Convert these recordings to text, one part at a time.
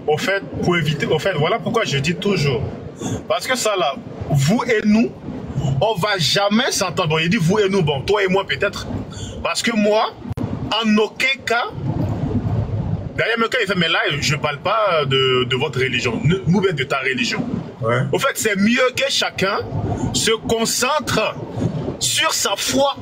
au fait, pour éviter, au fait, voilà pourquoi je dis toujours. Parce que ça là, vous et nous, on va jamais s'entendre. Bon, il dit vous et nous, bon, toi et moi peut-être. Parce que moi, en aucun cas, derrière mon cas, il fait, mais là, je ne parle pas de votre religion, ou bien de ta religion. Ouais. Au fait, c'est mieux que chacun se concentre sur sa foi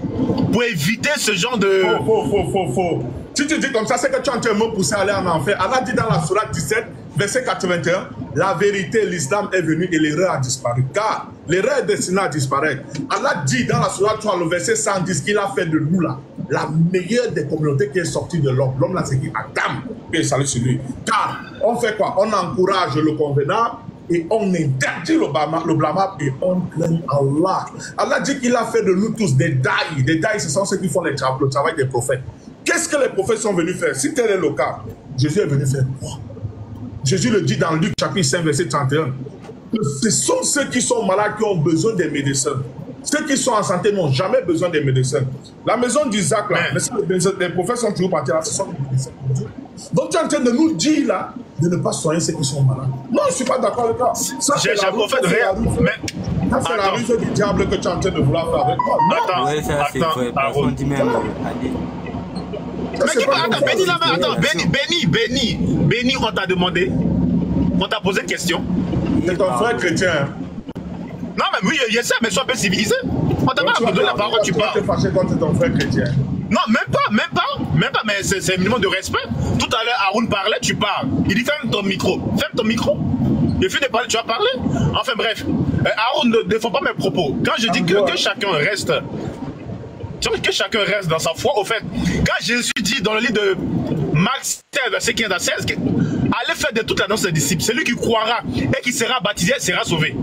pour éviter ce genre de... Faux. Si tu dis comme ça, c'est que tu es en train de me pousser à aller en enfer. Allah dit dans la sourate 17, verset 81, la vérité, l'islam est venu et l'erreur a disparu. Car l'erreur est destinée à disparaître. Allah dit dans la sourate 3, le verset 110, qu'il a fait de nous là, la meilleure des communautés qui est sortie de l'homme. L'homme là, c'est qui? Adam, qui est salut sur lui. Car on fait quoi? On encourage le convenable et on interdit le blâmable et on craint Allah. Allah dit qu'il a fait de nous tous des daïs. Des daïs, ce sont ceux qui font le travail des prophètes. Qu'est-ce que les prophètes sont venus faire? Si tel est le cas, Jésus est venu faire quoi? Jésus le dit dans Luc chapitre 5, verset 31. Ce sont ceux qui sont malades qui ont besoin des médecins. Ceux qui sont en santé n'ont jamais besoin des médecins. La maison d'Isaac, là, les prophètes sont toujours partis là, ce sont les médecins. Donc tu es en train de nous dire là, de ne pas soigner ceux qui sont malades. Non, je ne suis pas d'accord avec toi. Ça, c'est la ruse du diable que tu es en train de vouloir faire avec moi. Attends, ouais, ça c'est vrai. On dit même allez. Mais qui parle? Attends, Béni, là, attends, Béni, on t'a demandé, on t'a posé une question. C'est ton frère chrétien. Non, mais oui, il y a ça, mais sois un peu civilisé. On t'a pas donné la parole, tu parles. Tu vas te fâcher contre ton frère chrétien. Non, même pas, mais c'est un minimum de respect. Tout à l'heure, Haroun parlait, tu parles. Il dit ferme ton micro. Il finit de parler, tu vas parler. Enfin bref, Haroun ne défend pas mes propos. Quand je dis que chacun reste... Que chacun reste dans sa foi, au fait, quand Jésus dit dans le livre de Marc 16, verset 15 à 16, allez faire de toute l'annonce des disciples, celui qui croira et qui sera baptisé sera sauvé.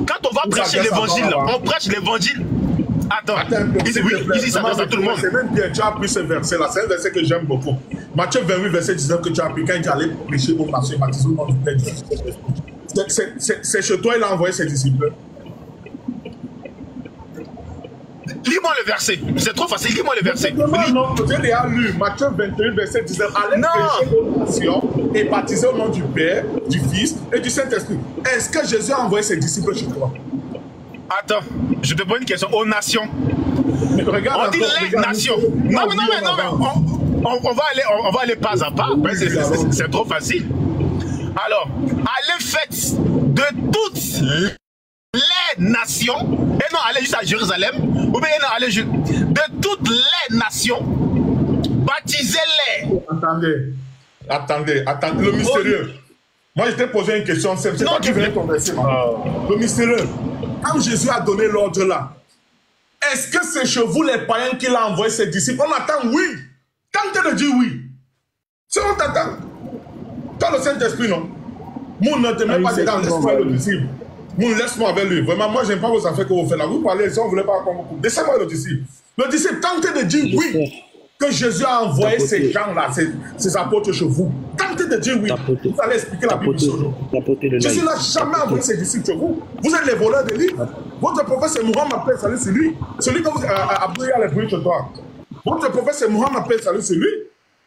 Quand on va prêcher l'évangile, on prêche l'évangile. Attends, ici ça donne à tout le monde. C'est même bien, tu as pris ce verset-là, c'est un verset que j'aime beaucoup. Matthieu 28, verset 19 que tu as pris quand il allait prêcher au marché, baptisé au nom du Père. C'est chez toi, il a envoyé ses disciples. Lis-moi le verset. C'est trop facile. Lis-moi le verset. Non, j'ai déjà lu Matthieu 21, verset 19. Allez prêcher aux nations et baptiser au nom du Père, du Fils et du Saint-Esprit. Est-ce que Jésus a envoyé ses disciples chez toi? Attends, je te pose une question. Aux nations. Mais regarde, on dit les nations. Non, on va aller pas à pas. C'est trop facile. Alors, allez faites de toutes les nations, et non aller juste à Jérusalem, ou bien non aller juste de toutes les nations, baptisez-les. Attendez, le mystérieux. Moi, je t'ai posé une question simple. C'est toi qui venais converser. Le mystérieux. Quand Jésus a donné l'ordre là, est-ce que c'est chez vous les païens qu'il a envoyé ses disciples? On attend oui. Tentez de dire oui. Si on t'attend, toi le Saint-Esprit, non? Moi, ne te mets pas dedans, laisse-moi le disciple. Moi, laisse-moi avec lui. Vraiment, moi, j'aime pas vos affaires que vous faites là. Vous parlez, si on ne voulait pas qu'on vous coupe. Laissez-moi le disciple. Le disciple, tentez de dire oui. Que Jésus a envoyé ces gens-là, ces apôtres chez vous. Tentez de dire oui. Vous allez expliquer la Bible sur nous. Jésus n'a jamais envoyé ses disciples chez vous. Vous êtes les voleurs de livres. Votre prophète, c'est Mohammed, paix, salut, c'est lui. Celui que vous appelez à l'esprit chez toi. Votre prophète, c'est Mohammed, paix, salut, c'est lui.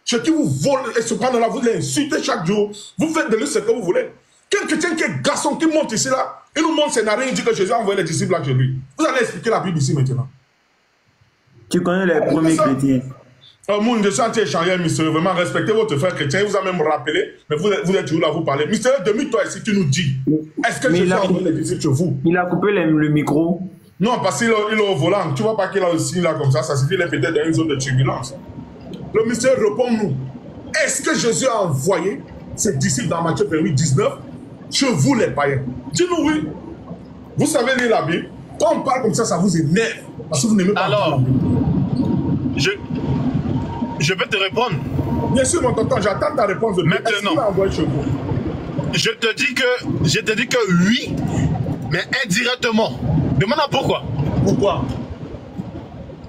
Ceux qui vous volent et se prennent là, vous l'insultez chaque jour. Vous faites de lui ce que vous voulez. Quel chrétien qui est garçon qui monte ici là, il nous montre le scénario, il dit que Jésus a envoyé les disciples là chez lui. Vous allez expliquer la Bible ici maintenant. Tu connais les premiers chrétiens? Moun, je suis en train d'échanger, mystérieux. Vraiment, respectez votre frère chrétien. Il vous a même rappelé, mais vous êtes toujours là, vous parlez. Mystérieux, demi-toi ici, tu nous dis. Est-ce que Jésus a envoyé les disciples chez vous? Il a coupé le micro. Non, parce qu'il est au volant. Tu vois pas qu'il a aussi là comme ça suffit, il est peut-être dans une zone de turbulence. Le mystérieux, réponds-nous. Est-ce que Jésus a envoyé ses disciples dans Matthieu 28, 19 chez vous les païens? Dis-nous oui. Vous savez lire la Bible. Quand on parle comme ça vous énerve. Parce que vous n'aimez pas. Alors, je peux te répondre. Bien sûr, mon tonton, j'attends ta réponse. Maintenant, chez vous? je te dis que oui, mais indirectement. Demande-moi pourquoi. Pourquoi?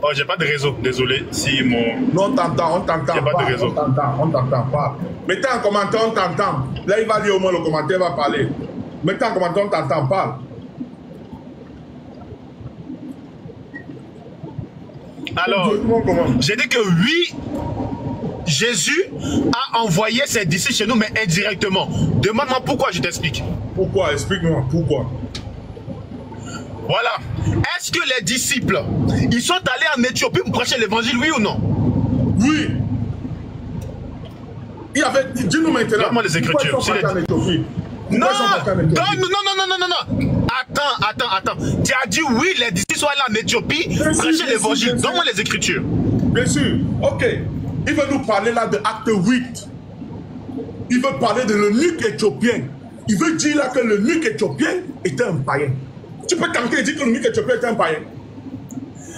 Oh, j'ai pas de réseau, désolé. Si mon... Non, on t'entend pas. Pas de réseau. On t'entend pas. Mettez en commentaire, on t'entend. Là, il va lire au moins le commentaire, il va parler. Mettez en commentaire, on t'entend pas. Alors, j'ai dit que oui, Jésus a envoyé ses disciples chez nous, mais indirectement. Demande-moi pourquoi, je t'explique. Pourquoi? Explique-moi, pourquoi? Voilà. Est-ce que les disciples, ils sont allés en Éthiopie pour prêcher l'évangile, oui ou non? Oui. Il y avait... Dis-nous maintenant. Donne-moi les Écritures. Non, non. Attends. Tu as dit oui, les disciples sont allés en Éthiopie prêcher l'évangile. Donne-moi les Écritures. Bien sûr. Ok. Il veut nous parler là de Acte 8. Il veut parler de l'eunuque éthiopien. Il veut dire là que l'eunuque éthiopien était un païen. Tu peux tenter de dire que l'eunuque éthiopien était un païen.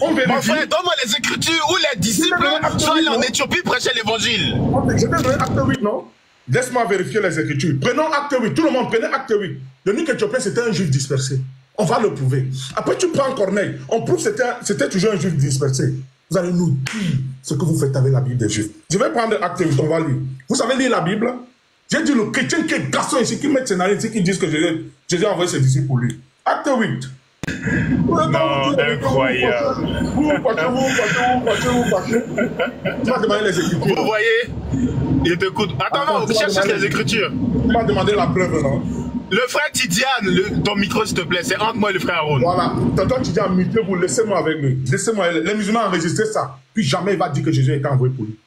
Mon frère, donne-moi les Écritures où les disciples sont allés en Éthiopie prêcher l'évangile. Je t'ai donné Acte 8, non? Laisse-moi vérifier les Écritures. Prenons Acte 8. Tout le monde, prenez Acte 8. L'eunuque éthiopien, c'était un juif dispersé. On va le prouver. Après, tu prends Corneille. On prouve que c'était toujours un juif dispersé. Vous allez nous dire ce que vous faites avec la Bible des Juifs. Je vais prendre Acte 8, on va lire. Vous savez lire la Bible? J'ai dit le chrétien qui est garçon ici, qui met ses narines ici, qui disent que Jésus a envoyé ses disciples pour lui. Acte 8. Non, incroyable. Vous fâchez. Tu m'as demandé les Écritures. Vous voyez? Il t'écoute. Attends, cherche les Écritures. Tu m'as demandé la preuve, non? Le frère Tidiane, ton micro s'il te plaît, c'est entre moi et le frère Aaron. Voilà, tonton Tidiane, muté-vous, laissez-moi avec lui. Laissez-moi, les musulmans ont enregistré ça. Puis jamais il va dire que Jésus a été envoyé pour lui.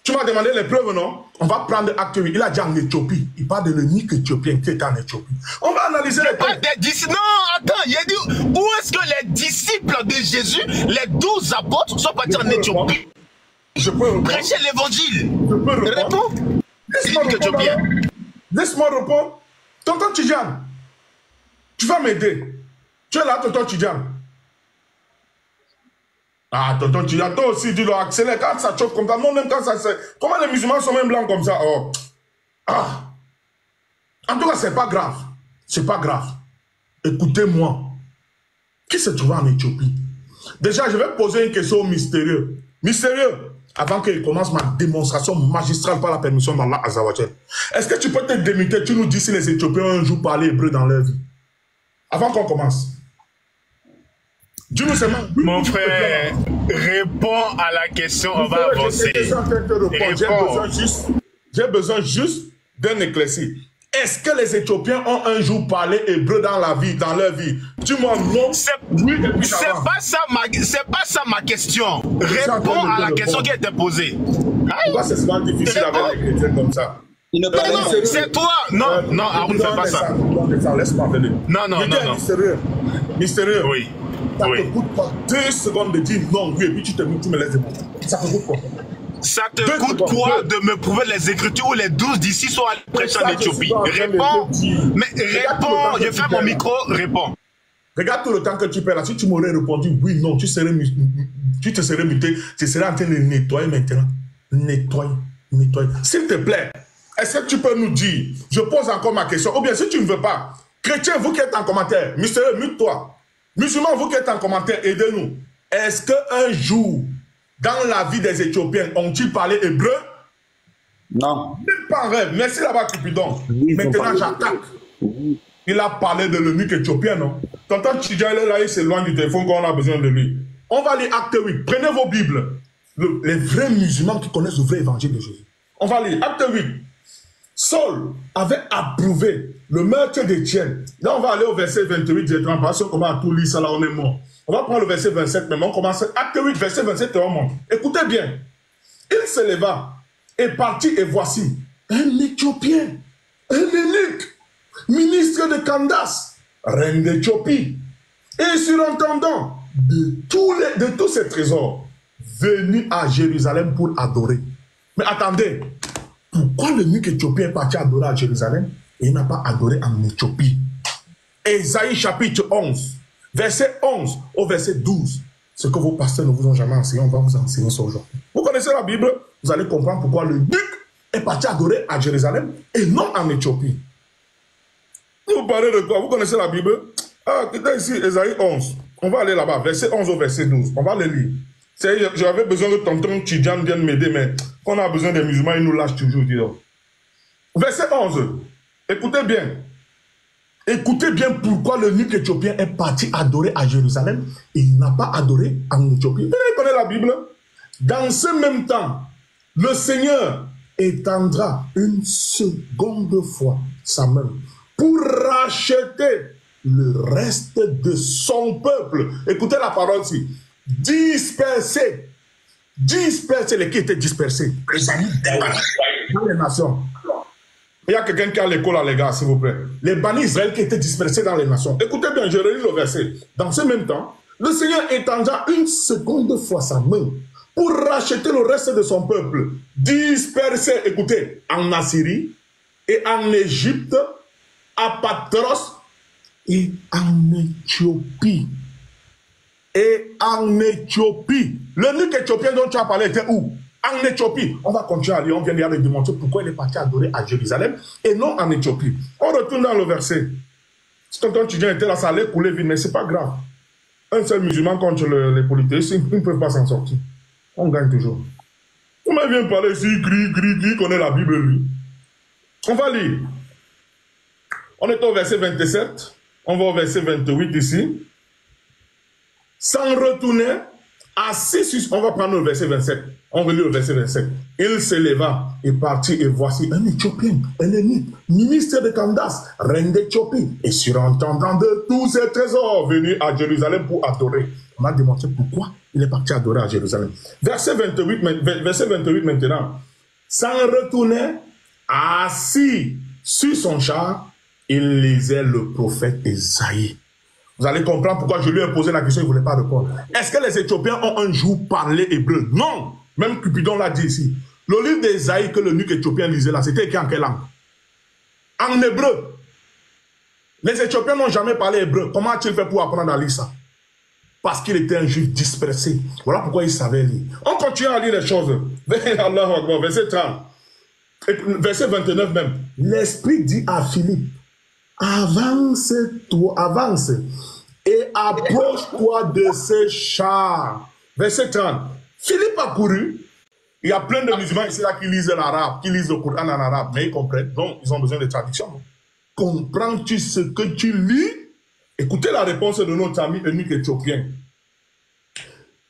Tu m'as demandé les preuves, non? On va prendre Acte 8. Il a dit en Éthiopie. Il parle de l'eunuque éthiopien qui était en Éthiopie. On va analyser les preuves. Non, attends, il a dit où est-ce que les disciples de Jésus, les 12 apôtres, sont partis en Éthiopie? Je peux répondre. Prêcher l'évangile. Je peux répondre. Laisse-moi répondre. Tonton Tidiane, tu vas m'aider. Tu es là, tonton Tidiane. Ah, tonton Tidiane, toi aussi, dis-le, accélère. Quand ça chauffe comme ça, non, même quand ça c'est. Comment les musulmans sont même blancs comme ça? Oh. Ah. En tout cas, c'est pas grave. C'est pas grave. Écoutez-moi. Qui se trouve en Éthiopie? Déjà, je vais poser une question mystérieuse. Mystérieux. Avant qu'il commence ma démonstration magistrale par la permission d'Allah Azawajal. Est-ce que tu peux te démuter? Tu nous dis si les Éthiopiens un jour parlaient hébreu dans leur vie. Avant qu'on commence. Dis-nous seulement. Mon frère, réponds à la question, on va avancer. J'ai besoin juste d'un éclairci. Est-ce que les Éthiopiens ont un jour parlé hébreu dans leur vie? Dis-moi non. Oui, c'est pas ça ma question. Réponds à la question qui a été posée. Pourquoi c'est souvent difficile avec les chrétiens comme ça? Non, c'est toi. Non, Aaron ne fait pas ça. Laisse-moi venir. Non. Mystérieux. Oui. Ça te coûte pas 2 secondes de dire non, oui, et puis tu me laisses demander. Ça te coûte quoi? Ça te coûte quoi de me prouver les Écritures où les 12 d'ici sont allés prêcher en Éthiopie? Réponds. Mais réponds, je fais mon micro, réponds. Regarde tout le temps que tu perds là. Si tu m'aurais répondu oui, non, tu te serais muté, tu serais en train de nettoyer maintenant. Nettoyer. S'il te plaît, est-ce que tu peux nous dire, je pose encore ma question, ou bien si tu ne veux pas, chrétien, vous qui êtes en commentaire, mystérieux, mute-toi. Musulman, vous qui êtes en commentaire, aidez-nous. Est-ce qu'un jour, dans la vie des Éthiopiens, ont-ils parlé hébreu? Non. Même pas en rêve. Merci là-bas, Cupidon. Maintenant, j'attaque. Il a parlé de l'eunuque éthiopien, non? Tonton Tidja, il est là, il s'éloigne du téléphone quand on a besoin de lui. On va lire Acte 8. Prenez vos Bibles. Les vrais musulmans qui connaissent le vrai évangile de Jésus. On va lire Acte 8. Saul avait approuvé le meurtre d'Étienne. Là, on va aller au verset 28 directement, parce qu'on va tout lire ça, là, on est mort. On va prendre le verset 27, mais on commence. Acte 8, verset 27, et on monte. Écoutez bien. Il se leva et partit, et voici un Éthiopien, un eunuque, ministre de Candace, reine d'Éthiopie, et surintendant de tous ses trésors, venu à Jérusalem pour adorer. Mais attendez, pourquoi l'eunuque éthiopien est parti adorer à Jérusalem et il n'a pas adoré en Éthiopie? Ésaïe chapitre 11, verset 11 au verset 12. Ce que vos pasteurs ne vous ont jamais enseigné, on va vous enseigner ça aujourd'hui. Vous connaissez la Bible, vous allez comprendre pourquoi l'eunuque est parti adorer à Jérusalem et non en Éthiopie. Vous parlez de quoi? Vous connaissez la Bible? Ah, quittez ici, Ésaïe 11. On va aller là-bas, verset 11 au verset 12. On va le lire. J'avais besoin que tonton Tidjane vienne m'aider, mais quand on a besoin des musulmans, ils nous lâchent toujours. Verset 11. Écoutez bien. Écoutez bien pourquoi l'eunuque éthiopien est parti adorer à Jérusalem et il n'a pas adoré en Éthiopie. Vous connaissez la Bible? Dans ce même temps, le Seigneur étendra une seconde fois sa main pour racheter le reste de son peuple. Écoutez la parole ici. Disperser. Disperser les qui étaient dispersés. Dans les nations. Il y a quelqu'un qui a l'école là, les gars, s'il vous plaît. Les bannis Israël qui étaient dispersés dans les nations. Écoutez bien, je relis le verset. Dans ce même temps, le Seigneur étendra une seconde fois sa main pour racheter le reste de son peuple. Dispersé, écoutez, en Assyrie et en Égypte, à Patros et en Éthiopie. Et en Éthiopie. L'unique éthiopien dont tu as parlé était où? En Éthiopie. On va continuer à lire. On vient de démontrer pourquoi il est parti adorer à Jérusalem et non en Éthiopie. On retourne dans le verset. Si ton étudiant était là, ça allait couler vite, mais ce n'est pas grave. Un seul musulman contre les polythéistes, ils ne peuvent pas s'en sortir. On gagne toujours. Comment il vient parler ici, qui connaît la Bible, lui? On va lire. On est au verset 27. On va au verset 28 ici. Sans retourner, assis, on va prendre le verset 27. On va lire le verset 27. Il s'éleva et partit, et voici un Éthiopien, un émite, ministre de Candace, reine d'Éthiopie, et surentendant de tous ses trésors, venu à Jérusalem pour adorer. On a démontré pourquoi il est parti adorer à Jérusalem. Verset 28 maintenant. Sans retourner, assis sur son char, il lisait le prophète Ésaïe. Vous allez comprendre pourquoi je lui ai posé la question, il ne voulait pas répondre. Est-ce que les Éthiopiens ont un jour parlé hébreu? Non. Même Cupidon l'a dit ici. Le livre d'Ésaïe que le nuque éthiopien lisait là, c'était écrit en quelle langue? En hébreu. Les Éthiopiens n'ont jamais parlé hébreu. Comment a-t-il fait pour apprendre à lire ça? Parce qu'il était un juif dispersé. Voilà pourquoi il savait lire. On continue à lire les choses. Verset 30. Verset 29 même. L'Esprit dit à Philippe, avance-toi, avance et approche-toi de ces chars. Verset 30. Philippe a couru. Il y a plein de musulmans ici là qui lisent l'arabe, qui lisent le Coran en arabe, mais ils comprennent. Donc, ils ont besoin de traduction. Comprends-tu ce que tu lis? Écoutez la réponse de notre ami eunuque éthiopien.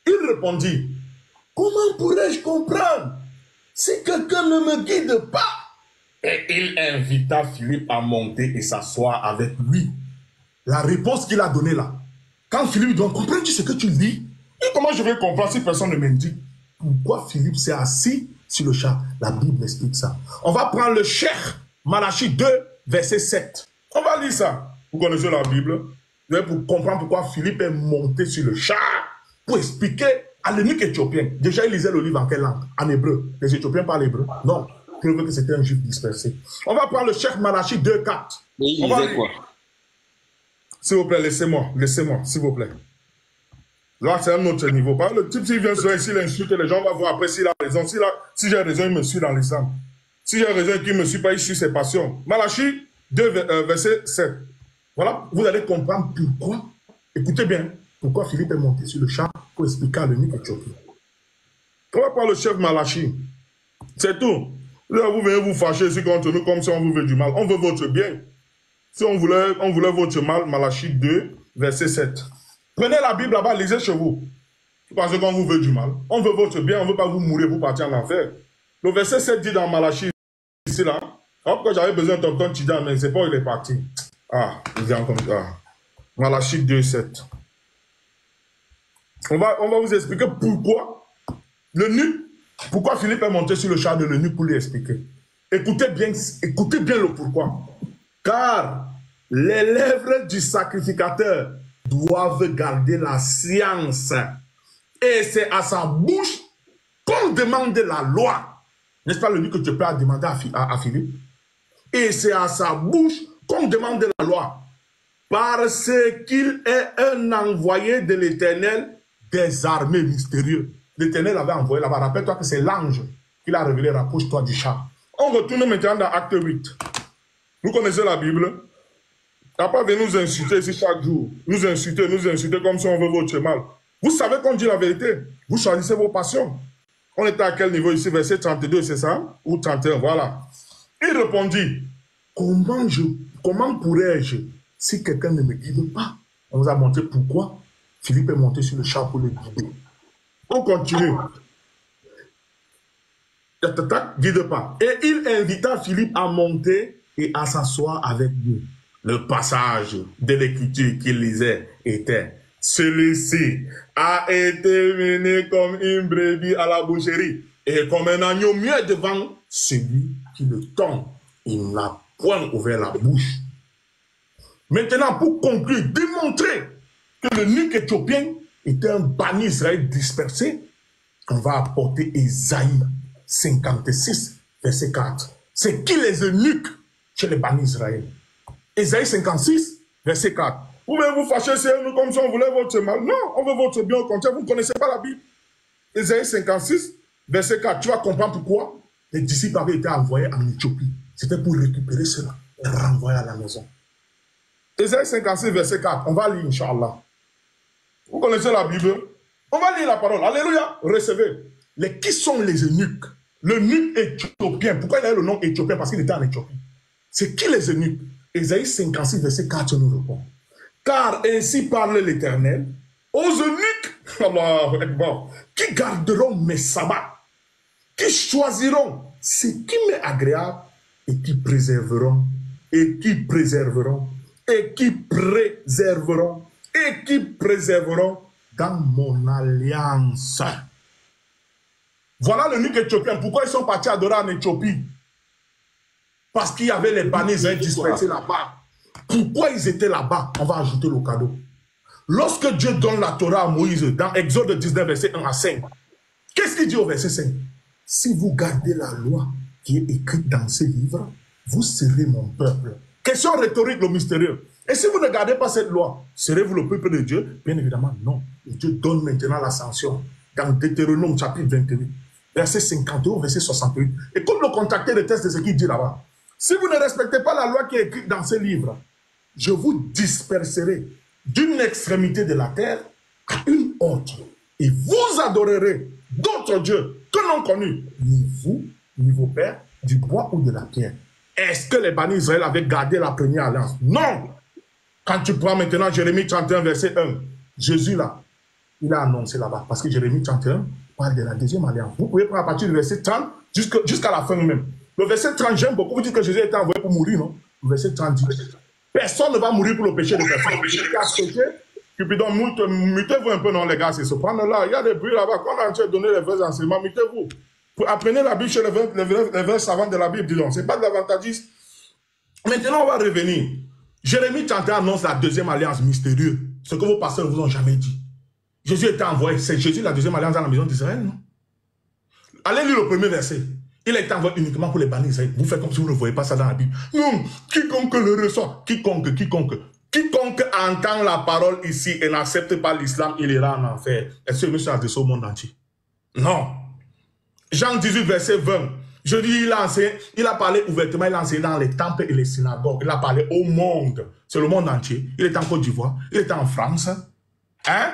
Il répondit, comment pourrais-je comprendre si quelqu'un ne me guide pas? Et il invita Philippe à monter et s'asseoir avec lui. La réponse qu'il a donnée là. Quand Philippe lui dit, comprends-tu ce que tu lis? Et comment je vais comprendre si personne ne m'indique? Pourquoi Philippe s'est assis sur le char? La Bible explique ça. On va prendre le Cheikh Malachie 2, verset 7. On va lire ça. Vous connaissez la Bible. Pour comprendre pourquoi Philippe est monté sur le char pour expliquer à l'eunuque éthiopien. Déjà, il lisait le livre en quelle langue? En hébreu. Les Éthiopiens parlent hébreu? Non. Prouve que c'était un juif dispersé. On va prendre le Cheikh Malachie 2, 4. Oui, il disait quoi? S'il vous plaît, laissez-moi, s'il vous plaît. Là, c'est un autre niveau. Par le type, s'il vient sur ici, il insulte les gens, on va voir après s'il a raison. Si j'ai raison, il me suit dans l'islam. Si j'ai raison et qu'il ne me suit pas, il suit ses passions. Malachie 2, verset 7. Voilà, vous allez comprendre pourquoi. Écoutez bien, pourquoi Philippe est monté sur le char pour expliquer à l'eunuque éthiopien. On va prendre le chef Malachie. C'est tout. Là, vous venez vous fâcher ici contre nous comme si on vous veut du mal. On veut votre bien. Si on voulait votre mal, Malachie 2, verset 7. Prenez la Bible là-bas, lisez chez vous. Parce qu'on vous veut du mal. On veut votre bien, on ne veut pas vous mourir, vous partir en enfer. Le verset 7 dit dans Malachie, ici là, quand j'avais besoin de tonton Tidan, mais c'est pas où il est parti. Ah, il vient comme ça. Malachie 2, 7. On va vous expliquer pourquoi pourquoi Philippe est monté sur le char de l'eunuque pour lui expliquer. Écoutez bien le pourquoi. Car les lèvres du sacrificateur doivent garder la science. Et c'est à sa bouche qu'on demande la loi. N'est-ce pas l'eunuque que tu peux demander à Philippe? Et c'est à sa bouche qu'on demande la loi. Parce qu'il est un envoyé de l'Éternel des armées mystérieuses. L'Éternel avait envoyé là-bas. Rappelle-toi que c'est l'ange qui l'a révélé. Rapproche-toi du char. On retourne maintenant dans Acte 8. Vous connaissez la Bible. Après, venez nous insulter ici chaque jour. Nous insulter comme si on veut votre mal. Vous savez qu'on dit la vérité. Vous choisissez vos passions. On était à quel niveau ici? Verset 32, c'est ça? Ou 31, voilà. Il répondit, comment pourrais-je si quelqu'un ne me guide pas? On vous a montré pourquoi Philippe est monté sur le char pour le guider. On continue. Guide pas. Et il invita Philippe à monter et à s'asseoir avec lui. Le passage de l'écriture qu'il lisait était: celui-ci a été mené comme une brebis à la boucherie et comme un agneau muet devant celui qui le tend. Il n'a point ouvert la bouche. Maintenant, pour conclure, démontrer que le nuque éthiopien était un banni Israël dispersé, on va apporter Ésaïe 56, verset 4. C'est qui les eunuques chez les bannis Israël? Ésaïe 56, verset 4. Vous pouvez vous fâcher sur nous comme si on voulait votre mal. Non, on veut votre bien au contraire. Vous ne connaissez pas la Bible. Ésaïe 56, verset 4. Tu vas comprendre pourquoi les disciples avaient été envoyés en Éthiopie. C'était pour récupérer cela et renvoyer à la maison. Ésaïe 56, verset 4. On va lire, Inch'Allah. Vous connaissez la Bible? On va lire la parole. Alléluia. Recevez. Qui sont les eunuques? L'eunuque éthiopien. Pourquoi il a le nom éthiopien? Parce qu'il était en Éthiopie. C'est qui les eunuques? Ésaïe 56, verset 4 nous répond. Car ainsi parle l'Éternel aux eunuques qui garderont mes sabbats, qui choisiront ce qui m'est agréable et qui préserveront, et qui préserveront, et qui préserveront, et qui préserveront dans mon alliance. Voilà l'eunuque éthiopien. Pourquoi ils sont partis adorer en Éthiopie? Parce qu'il y avait les bannis dispersés là-bas. Pourquoi ils étaient là-bas? On va ajouter le cadeau. Lorsque Dieu donne la Torah à Moïse, dans Exode 19, verset 1 à 5, qu'est-ce qu'il dit au verset 5? Si vous gardez la loi qui est écrite dans ce livre, vous serez mon peuple. Question rhétorique, le mystérieux. Et si vous ne gardez pas cette loi, serez-vous le peuple de Dieu? Bien évidemment, non. Et Dieu donne maintenant la sanction. Dans Deutéronome, chapitre 28, verset 51, verset 68. Et comme le contacter le texte de ce qu'il dit là-bas. Si vous ne respectez pas la loi qui est écrite dans ce livre, je vous disperserai d'une extrémité de la terre à une autre. Et vous adorerez d'autres dieux que non connus, ni vous, ni vos pères, du bois ou de la pierre. Est-ce que les bannis Israël avaient gardé la première alliance? Non! Quand tu prends maintenant Jérémie 31, verset 1, Jésus là, il a annoncé là-bas, parce que Jérémie 31 parle de la deuxième alliance. Vous pouvez prendre à partir du verset 30 jusqu'à la fin même. Le verset 30, j'aime beaucoup. Vous dites que Jésus a été envoyé pour mourir, non? Le verset 30 dit: personne ne va mourir pour le péché de personne. Et puis donc, mutez-vous un peu, non, les gars, c'est ce là. Il y a des bruits là-bas. Quand on a donné les vrais enseignements, mutez-vous. Apprenez la Bible chez les vrais savants de la Bible, disons. Ce n'est pas de l'avantagisme. Maintenant, on va revenir. Jérémie 31 annonce la deuxième alliance mystérieuse. Ce que vos pasteurs ne vous ont jamais dit. Jésus était envoyé. C'est Jésus la deuxième alliance dans la maison d'Israël, non? Allez lire le premier verset. Il a été envoyé uniquement pour les bannis Israël. Vous faites comme si vous ne voyez pas ça dans la Bible. Non, quiconque le reçoit, quiconque entend la parole ici et n'accepte pas l'islam, il ira en enfer. Est-ce que monsieur a adressé au monde entier? Non. Jean 18, verset 20. Je dis, il a parlé ouvertement, il a enseigné dans les temples et les synagogues. Il a parlé au monde. C'est le monde entier. Il est en Côte d'Ivoire, il est en France. Hein?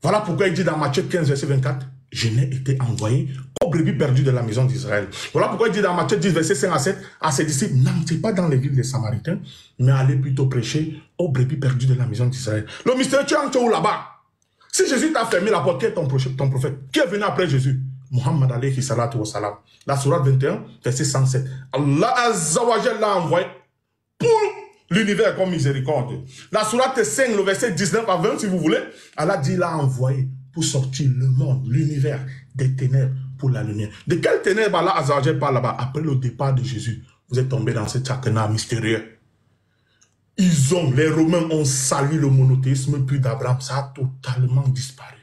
Voilà pourquoi il dit dans Matthieu 15, verset 24, je n'ai été envoyé aux brebis perdues de la maison d'Israël. Voilà pourquoi il dit dans Matthieu 10, verset 5 à 7, à ses disciples, n'entrez pas dans les villes des Samaritains, mais allez plutôt prêcher aux brebis perdues de la maison d'Israël. Le mystère, tu entres où là-bas? Si Jésus t'a fermé la porte, qui est ton prophète? Qui est venu après Jésus? Muhammad alayhi salatu wa salam. La sourate 21, verset 107. Allah Azza wa Jalla l'a envoyé pour l'univers comme miséricorde. La sourate 5, le verset 19 à 20, si vous voulez, Allah dit, il l'a envoyé pour sortir le monde, l'univers, des ténèbres pour la lumière. De quelles ténèbres Allah Azza wa Jalla parle là-bas? Après le départ de Jésus, vous êtes tombé dans ce chakana mystérieux. Les Romains ont sali le monothéisme, puis d'Abraham, ça a totalement disparu.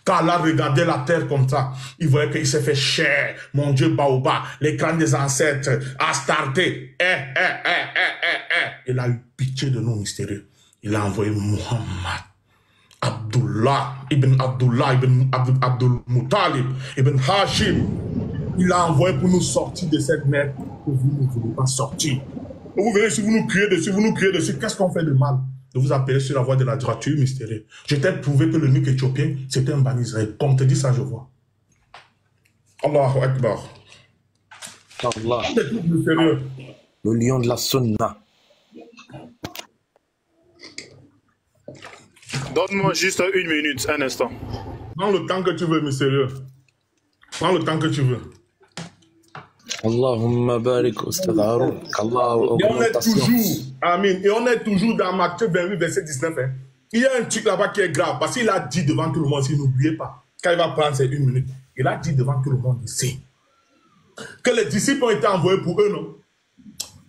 Quand Allah regardait la terre comme ça, il voyait qu'il s'est fait chair, mon Dieu Baoba, les crânes des ancêtres, Astarté, il a eu pitié de nos mystérieux. Il a envoyé Muhammad, Abdullah, ibn Abdul Muttalib, ibn Hashim. Il a envoyé pour nous sortir de cette merde que vous ne voulez pas sortir. Vous verrez, si vous nous criez dessus, qu'est-ce qu'on fait de mal? De vous appeler sur la voie de la droiture mystérieuse. Je t'ai prouvé que le nuque éthiopien, c'était un ban Israël. Comme te dit ça, je vois. Allahu Akbar. Allah. Le lion de la sunna. Donne-moi juste 1 minute, un instant. Prends le temps que tu veux, mystérieux. Prends le temps que tu veux. Allahumma barik Ustad Haroun. Qu'Allah Et on est augmentation. toujours, Amin, et on est toujours dans Matthieu 28, verset 19. Hein. Il y a un truc là-bas qui est grave, parce qu'il a dit devant tout le monde, si n'oubliez pas, quand il va prendre ses 1 minute, il a dit devant tout le monde ici, que les disciples ont été envoyés pour eux, non?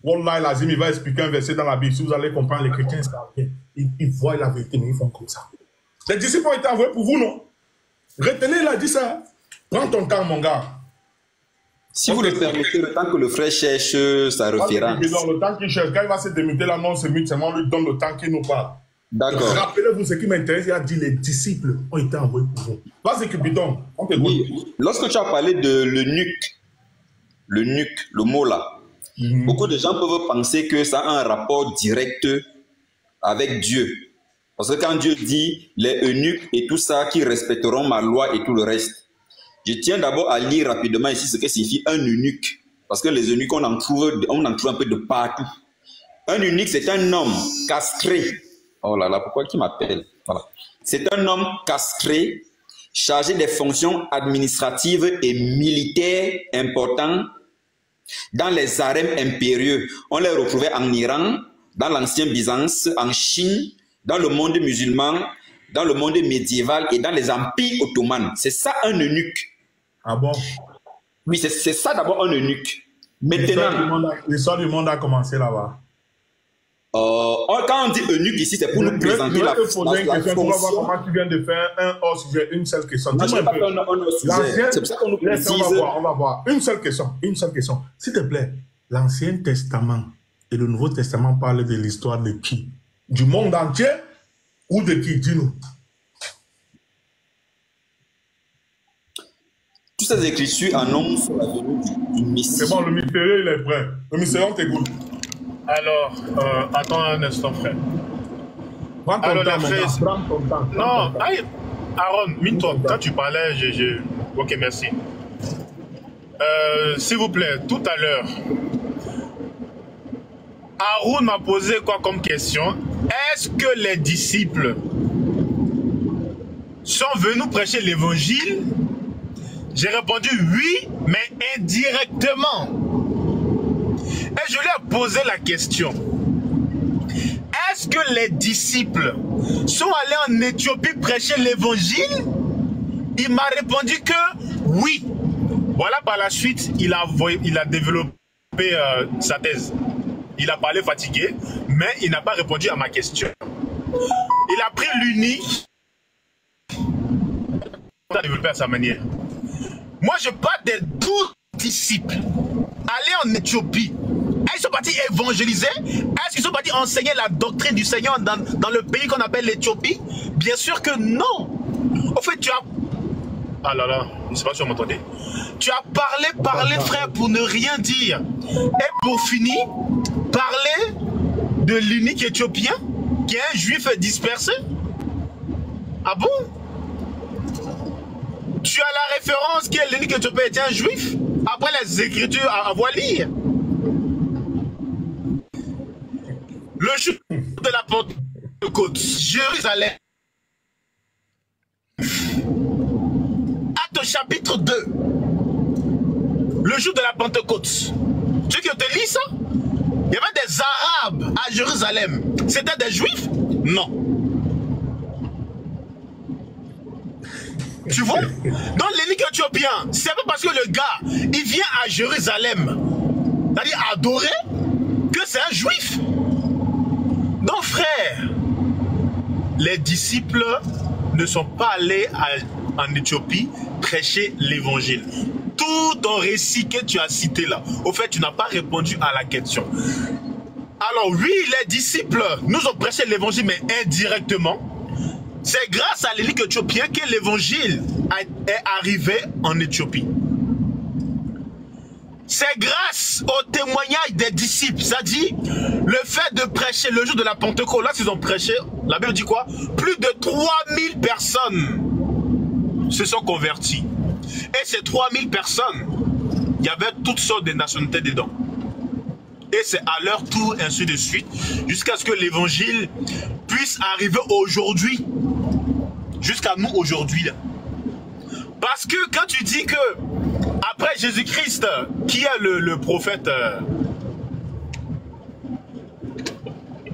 Wallah, Lazim, il va expliquer un verset dans la Bible, si vous allez comprendre, les chrétiens, ils voient la vérité, mais ils font comme ça. Les disciples ont été envoyés pour vous, non? Retenez, il a dit ça. Prends ton temps, mon gars. Si vous le permettez, le temps que le frère cherche sa référence. Le temps qu'il cherche, quand il va se démuter, là, non, c'est mute, seulement on lui donne le temps qu'il nous parle. D'accord. Rappelez-vous ce qui m'intéresse, il a dit les disciples ont été envoyés pour vous. Vas-y, Cupidon, on t'écoute. Oui. Lorsque tu as parlé de l'eunuque, le mot là, beaucoup de gens peuvent penser que ça a un rapport direct avec Dieu. Parce que quand Dieu dit les eunuques et tout ça qui respecteront ma loi et tout le reste, je tiens d'abord à lire rapidement ici ce que signifie un eunuque. Parce que les eunuques, on en trouve un peu de partout. Un eunuque, c'est un homme castré. Oh là là, pourquoi qui m'appelle? Voilà. C'est un homme castré, chargé des fonctions administratives et militaires importantes dans les harèmes impérieux. On les retrouvait en Iran, dans l'ancien Byzance, en Chine, dans le monde musulman, dans le monde médiéval et dans les empires ottomans. C'est ça un eunuque. Ah bon? Oui, c'est ça d'abord un eunuque. Maintenant, l'histoire du monde a commencé là-bas. Quand on dit eunuque ici, c'est pour nous présenter la fonction. Tu vas voir comment tu viens de faire un hors sujet, une seule question. Non, je ne sais pas faire un hors sujet. C'est pour ça qu'on nous précise. On va voir. Une seule question. S'il te plaît, l'Ancien Testament et le Nouveau Testament parlent de l'histoire de qui? Du monde entier ou de qui? Dis-nous. Toutes ces écritures annoncent la venue du Messie. C'est bon, le mystérieux, il est prêt. Le mystérieux, on t'écoute. Alors, attends un instant, frère. Prends ton temps, prends ton temps. Non, Aaron, mine-toi. Quand tu parlais, Ok, merci. S'il vous plaît, tout à l'heure, Aaron m'a posé quoi comme question? Est-ce que les disciples sont venus prêcher l'évangile? J'ai répondu oui, mais indirectement. Et je lui ai posé la question. Est-ce que les disciples sont allés en Éthiopie prêcher l'évangile? Il m'a répondu que oui. Voilà, par la suite, il a développé sa thèse. Il a parlé fatigué, mais il n'a pas répondu à ma question. Il a pris l'unique. Il a développé à sa manière. Moi, je parle des 12 disciples allés en Éthiopie. Est-ce qu'ils sont partis évangéliser? Est-ce qu'ils sont partis enseigner la doctrine du Seigneur dans le pays qu'on appelle l'Éthiopie? Bien sûr que non. Au fait, tu as... Ah là là, je ne sais pas si vous m'entendez. Tu as parlé, frère, pour ne rien dire. Et pour finir, parler de l'unique Éthiopien qui est un juif dispersé. Ah bon? Tu as la référence qui est l'unique Éthiopien était un juif? Après les écritures à voir lire. Le jour de la Pentecôte, Jérusalem. Acte chapitre 2. Le jour de la Pentecôte. Tu veux que je te lis ça? Il y avait des Arabes à Jérusalem. C'était des Juifs? Non. Tu vois? Donc l'unique Éthiopien, c'est pas parce que le gars, il vient à Jérusalem, c'est-à-dire adorer, que c'est un Juif. Donc frère, les disciples ne sont pas allés en Éthiopie prêcher l'évangile. Tout ton récit que tu as cité là, au fait, tu n'as pas répondu à la question. Alors oui, les disciples nous ont prêché l'évangile, mais indirectement. C'est grâce à l'unique Éthiopien que l'évangile est arrivé en Éthiopie. C'est grâce au témoignage des disciples, c'est-à-dire le fait de prêcher le jour de la Pentecôte. Là, ils ont prêché, la Bible dit quoi? Plus de 3000 personnes se sont converties. Et ces 3000 personnes, il y avait toutes sortes de nationalités dedans. Et c'est à leur tour, ainsi de suite, jusqu'à ce que l'évangile puisse arriver aujourd'hui. Jusqu'à nous aujourd'hui. Parce que quand tu dis que Après Jésus-Christ, qui est le prophète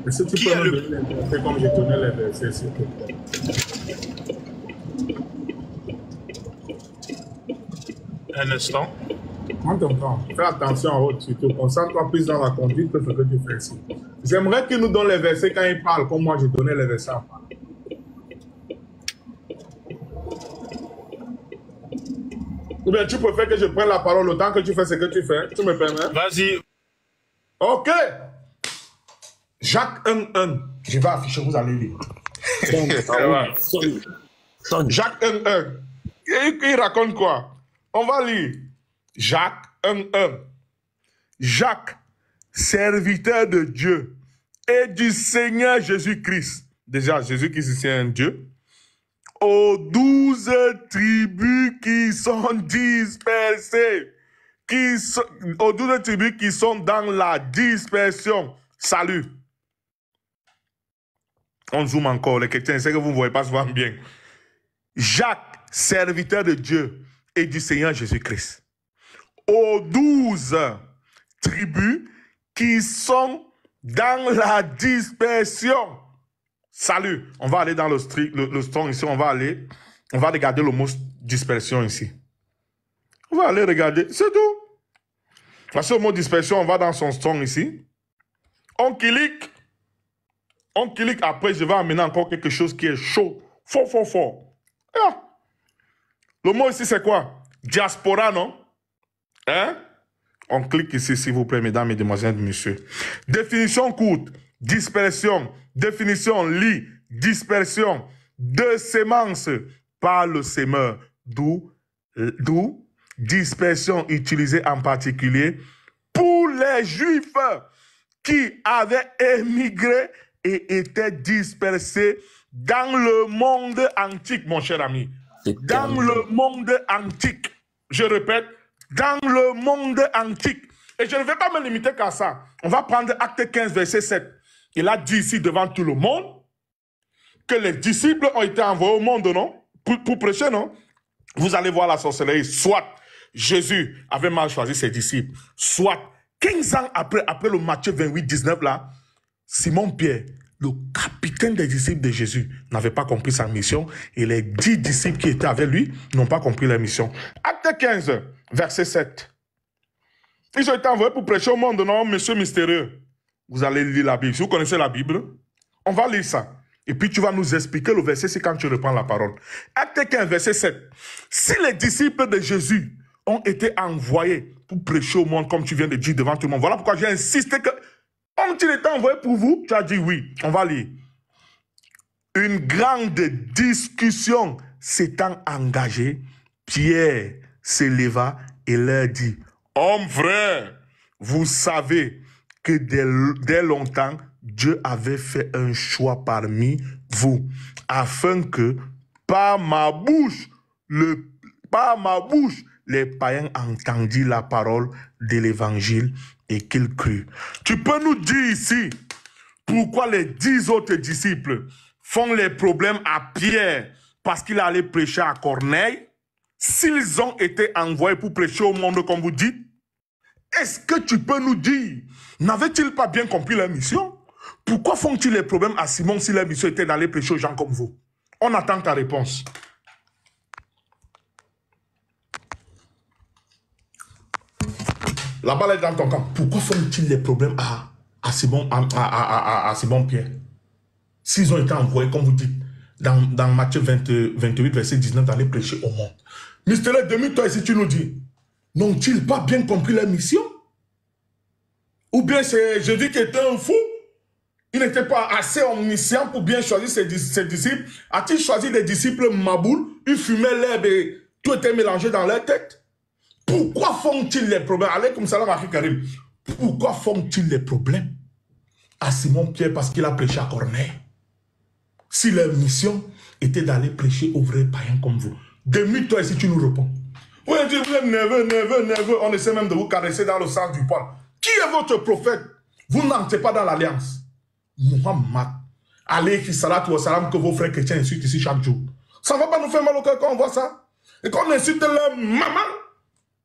Est-ce que tu qui peux est me le... donner les versets comme j'ai donné les versets, s'il te plaît? Un instant. Prends ton temps. Fais attention à votre surtout. Concentre-toi plus dans la conduite que ce que tu fais ici. J'aimerais qu'il nous donne les versets quand il parle, comme moi j'ai donné les versets à part. Ou bien tu préfères que je prenne la parole le temps que tu fais ce que tu fais? Tu me permets? Vas-y. Ok. Jacques 1:1. Je vais afficher, vous allez lire. Jacques 1:1. Il raconte quoi? On va lire. Jacques 1:1. Jacques, serviteur de Dieu et du Seigneur Jésus-Christ. Déjà, Jésus-Christ, c'est un Dieu. Aux 12 tribus qui sont dispersées. Aux 12 tribus qui sont dans la dispersion. Salut. On zoome encore, les chrétiens, c'est que vous ne voyez pas souvent bien. Jacques, serviteur de Dieu et du Seigneur Jésus-Christ. Aux 12 tribus qui sont dans la dispersion. Salut. On va aller dans le strong ici, on va regarder le mot dispersion ici. On va aller regarder, c'est tout. Parce que le mot dispersion, on va dans son strong ici. On clique. Après, je vais amener encore quelque chose qui est chaud. Fort. Ah. Le mot ici, c'est quoi? Diaspora, non? Hein? On clique ici, s'il vous plaît, mesdames, mesdemoiselles, messieurs. Définition courte. Dispersion. Définition lit. Dispersion de semences par le semeur. D'où dispersion utilisée en particulier pour les Juifs qui avaient émigré et étaient dispersés dans le monde antique, mon cher ami. Dans le monde antique. Je répète, dans le monde antique. Et je ne vais pas me limiter qu'à ça. On va prendre Acte 15, verset 7. Il a dit ici devant tout le monde que les disciples ont été envoyés au monde, non? Pour prêcher, non? Vous allez voir la sorcellerie. Soit Jésus avait mal choisi ses disciples, soit 15 ans après le Matthieu 28, 19 là, Simon-Pierre, le capitaine des disciples de Jésus, n'avait pas compris sa mission et les 10 disciples qui étaient avec lui n'ont pas compris la mission. Acte 15, verset 7. Ils ont été envoyés pour prêcher au monde, non, monsieur mystérieux? Vous allez lire la Bible. Si vous connaissez la Bible, on va lire ça. Et puis tu vas nous expliquer le verset, c'est quand tu reprends la parole. Acte 15, verset 7. Si les disciples de Jésus ont été envoyés pour prêcher au monde, comme tu viens de dire devant tout le monde, voilà pourquoi j'ai insisté que ont-ils été envoyés pour vous? Tu as dit oui. On va lire. Une grande discussion s'étant engagée, Pierre se leva et leur dit, hommes frères, vous savez que dès longtemps, Dieu avait fait un choix parmi vous, afin que par ma bouche, les païens entendissent la parole de l'évangile et qu'ils crurent. Tu peux nous dire ici pourquoi les 10 autres disciples font les problèmes à Pierre parce qu'il allait prêcher à Corneille, s'ils ont été envoyés pour prêcher au monde comme vous dites? Est-ce que tu peux nous dire, n'avaient-ils pas bien compris leur mission? Pourquoi font-ils les problèmes à Simon si leur mission était d'aller prêcher aux gens comme vous? On attend ta réponse. La balle est dans ton camp. Pourquoi font-ils les problèmes à Simon Pierre? S'ils ont été envoyés, comme vous dites, dans Matthieu 28, verset 19, d'aller prêcher au monde. Mystère, demi-toi ici, tu nous dis, n'ont-ils pas bien compris leur mission? Ou bien c'est Jésus qui était un fou? Il n'était pas assez omniscient pour bien choisir ses disciples. A-t-il choisi des disciples maboules? Ils fumaient l'herbe et tout était mélangé dans leur tête. Pourquoi font-ils les problèmes? Allez comme ça, là, Marie Karim. Pourquoi font-ils les problèmes à Simon-Pierre parce qu'il a prêché à Corneille? Si leur mission était d'aller prêcher aux vrais païens comme vous. Demi-toi ici, tu nous réponds. Oui, tu dis, neveu, on essaie même de vous caresser dans le sens du poil. Qui est votre prophète? Vous n'entrez pas dans l'alliance. Muhammad. Alayhi salatu wa salam, que vos frères chrétiens insultent ici chaque jour. Ça ne va pas nous faire mal au cœur quand on voit ça? Et qu'on insulte leur maman?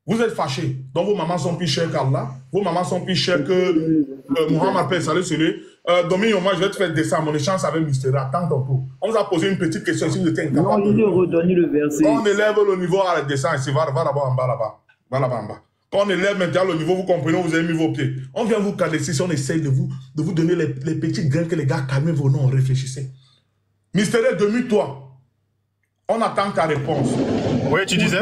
Vous êtes fâchés. Donc vos mamans sont plus chères qu'Allah. Vos mamans sont plus chères que Mohamed Père, salut celui. Dominique, moi je vais te faire descendre mon échange avec Mister. Attends ton tour. On vous a posé une petite question si vous étiez incapable. Non, il redonne le verset. Quand on élève le niveau à la descente ici, va là-bas en bas là-bas. Va là-bas en bas. Quand on élève maintenant le niveau, vous comprenez, vous avez mis vos pieds. On vient vous caler si on essaye de vous donner les petits grains que les gars, calmez vos noms, réfléchissez. Mister, demie-toi. On attend ta réponse. Oui, tu disais.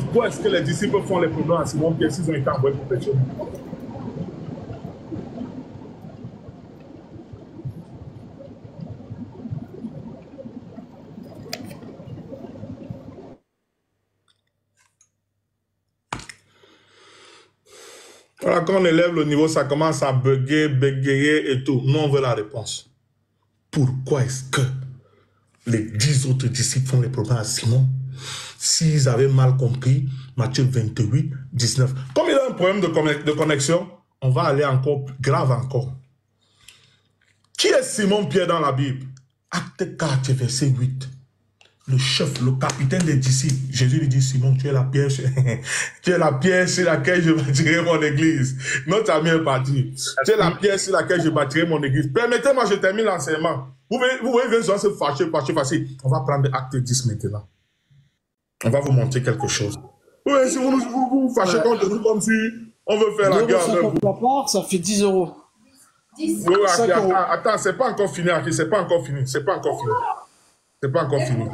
Pourquoi est-ce que les disciples font les problèmes à Simon-Pierre s'ils ont été envoyés pour pécher? Voilà, quand on élève le niveau, ça commence à bégayer et tout. Nous, on veut la réponse. Pourquoi est-ce que les 10 autres disciples font les problèmes à Simon? S'ils avaient mal compris, Matthieu 28, 19. Comme il a un problème de connexion, on va aller encore plus grave encore. Qui est Simon-Pierre dans la Bible? Acte 4, verset 8. Le chef, le capitaine des disciples. Jésus lui dit, Simon, tu es la pierre, tu es la pierre sur laquelle je bâtirai mon église. Notre ami est parti. Tu es la pierre sur laquelle je bâtirai mon église. Permettez-moi, je termine l'enseignement. Vous voyez, les gens se fâcher. On va prendre acte 10 maintenant. On va vous montrer quelque chose. Oui, si vous fâchez contre nous comme si on veut faire la guerre avec vous. Ça fait 10 €. Oui, attends, c'est pas encore fini, c'est pas encore fini. C'est pas encore fini.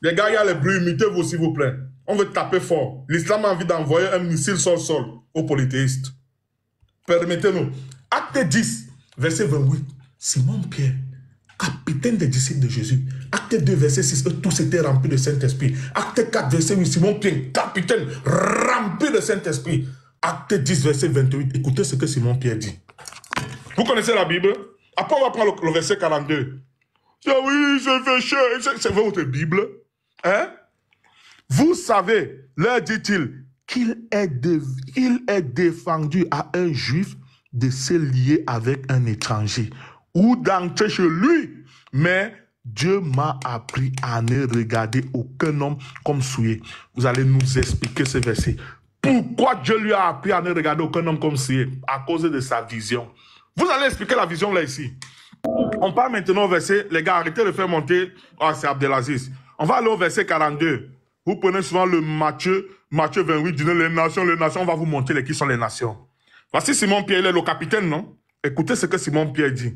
Les gars, il y a les bruits, imitez-vous s'il vous plaît. On veut taper fort. L'islam a envie d'envoyer un missile sur le sol aux polythéistes. Permettez-nous. Acte 10, verset 28. Simon-Pierre, capitaine des disciples de Jésus. Acte 2, verset 6, eux tous étaient remplis de Saint-Esprit. Acte 4, verset 8, Simon-Pierre, capitaine, rempli de Saint-Esprit. Acte 10, verset 28, écoutez ce que Simon-Pierre dit. Vous connaissez la Bible? Après, on va prendre le verset 42. Oui, c'est fait cher. C'est votre Bible. Hein? Vous savez, leur dit-il, qu'il est défendu à un juif de se lier avec un étranger ou d'entrer chez lui. Mais Dieu m'a appris à ne regarder aucun homme comme souillé. Vous allez nous expliquer ce verset. Pourquoi Dieu lui a appris à ne regarder aucun homme comme souillé? À cause de sa vision. Vous allez expliquer la vision là ici. On part maintenant au verset, les gars, arrêtez de faire monter. Ah, c'est Abdelaziz. On va aller au verset 42. Vous prenez souvent le Matthieu 28, disant les nations, on va vous montrer qui sont les nations. Voici Simon-Pierre, il est le capitaine, non? Écoutez ce que Simon-Pierre dit.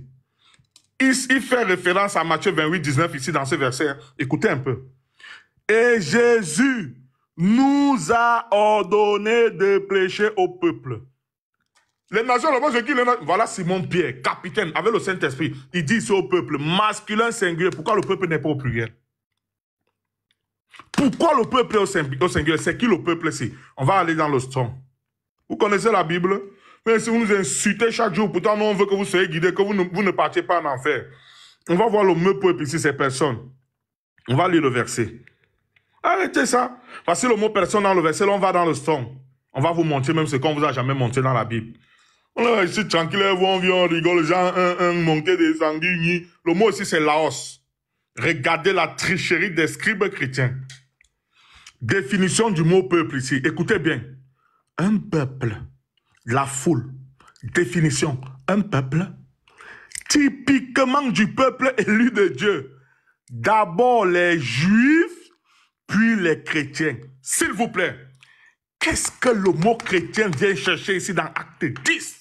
Il fait référence à Matthieu 28, 19 ici dans ce verset. Écoutez un peu. Et Jésus nous a ordonné de prêcher au peuple. Les nations, là-bas, c'est qui les nations? Voilà Simon-Pierre, capitaine, avec le Saint-Esprit. Il dit ici au peuple, masculin singulier. Pourquoi le peuple n'est pas au pluriel? Pourquoi le peuple est au singulier? C'est qui le peuple ici? On va aller dans le Strong. Vous connaissez la Bible? Mais si vous nous insultez chaque jour, pourtant nous on veut que vous soyez guidés, que vous ne partiez pas en enfer. On va voir le même peuple ici, ces personnes. On va lire le verset. Arrêtez ça. Voici le mot personne dans le verset, là on va dans le Strong. On va vous montrer même ce qu'on vous a jamais montré dans la Bible. On est ici tranquille, on vient, on rigole, genre un montée des anguilles. Le mot ici c'est Laos. Regardez la tricherie des scribes chrétiens. Définition du mot peuple ici. Écoutez bien. Un peuple, la foule. Définition. Un peuple, typiquement du peuple élu de Dieu. D'abord les juifs, puis les chrétiens. S'il vous plaît, qu'est-ce que le mot chrétien vient chercher ici dans Acte 10?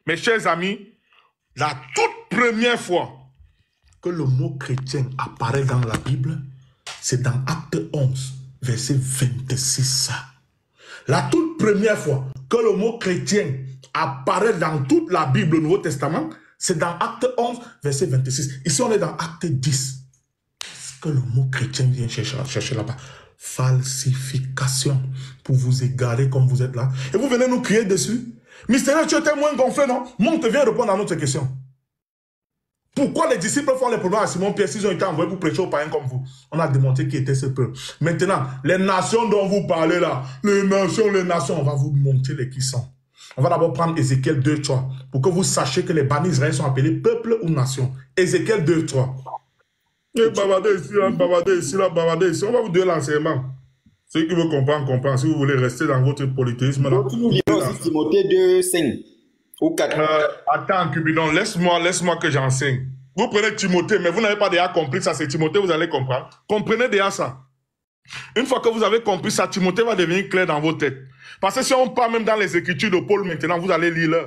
Mes chers amis, la toute première fois que le mot chrétien apparaît dans la Bible, c'est dans Acte 11, verset 26. La toute première fois que le mot chrétien apparaît dans toute la Bible, le Nouveau Testament, c'est dans Acte 11, verset 26. Ici, on est dans Acte 10. Qu'est-ce que le mot chrétien vient chercher là-bas? Falsification, pour vous égarer comme vous êtes là. Et vous venez nous crier dessus. Mystérieux, tu étais moins gonflé, non? Monte, viens répondre à notre question. Pourquoi les disciples font les problèmes à Simon-Pierre s'ils ont été envoyés pour prêcher aux païens comme vous? On a démontré qui était ce peuple. Maintenant, les nations dont vous parlez là, les nations, on va vous montrer qui sont. On va d'abord prendre Ézéchiel 2:3 pour que vous sachiez que les bannis d'Israël sont appelés peuple ou nation. Ézéchiel 2:3. Bavardez ici, là, bavardez ici, là, bavardez ici. On va vous donner l'enseignement. Ceux qui veulent comprendre, comprennent. Si vous voulez rester dans votre polythéisme, là. Donc, nous lisons aussi Timothée 2, 5 ou 4. Attends, Cupidon, laisse-moi que j'enseigne. Vous prenez Timothée, mais vous n'avez pas déjà compris ça, c'est Timothée, vous allez comprendre. Comprenez déjà ça. Une fois que vous avez compris ça, Timothée va devenir clair dans vos têtes. Parce que si on part même dans les écritures de Paul maintenant, vous allez lire là.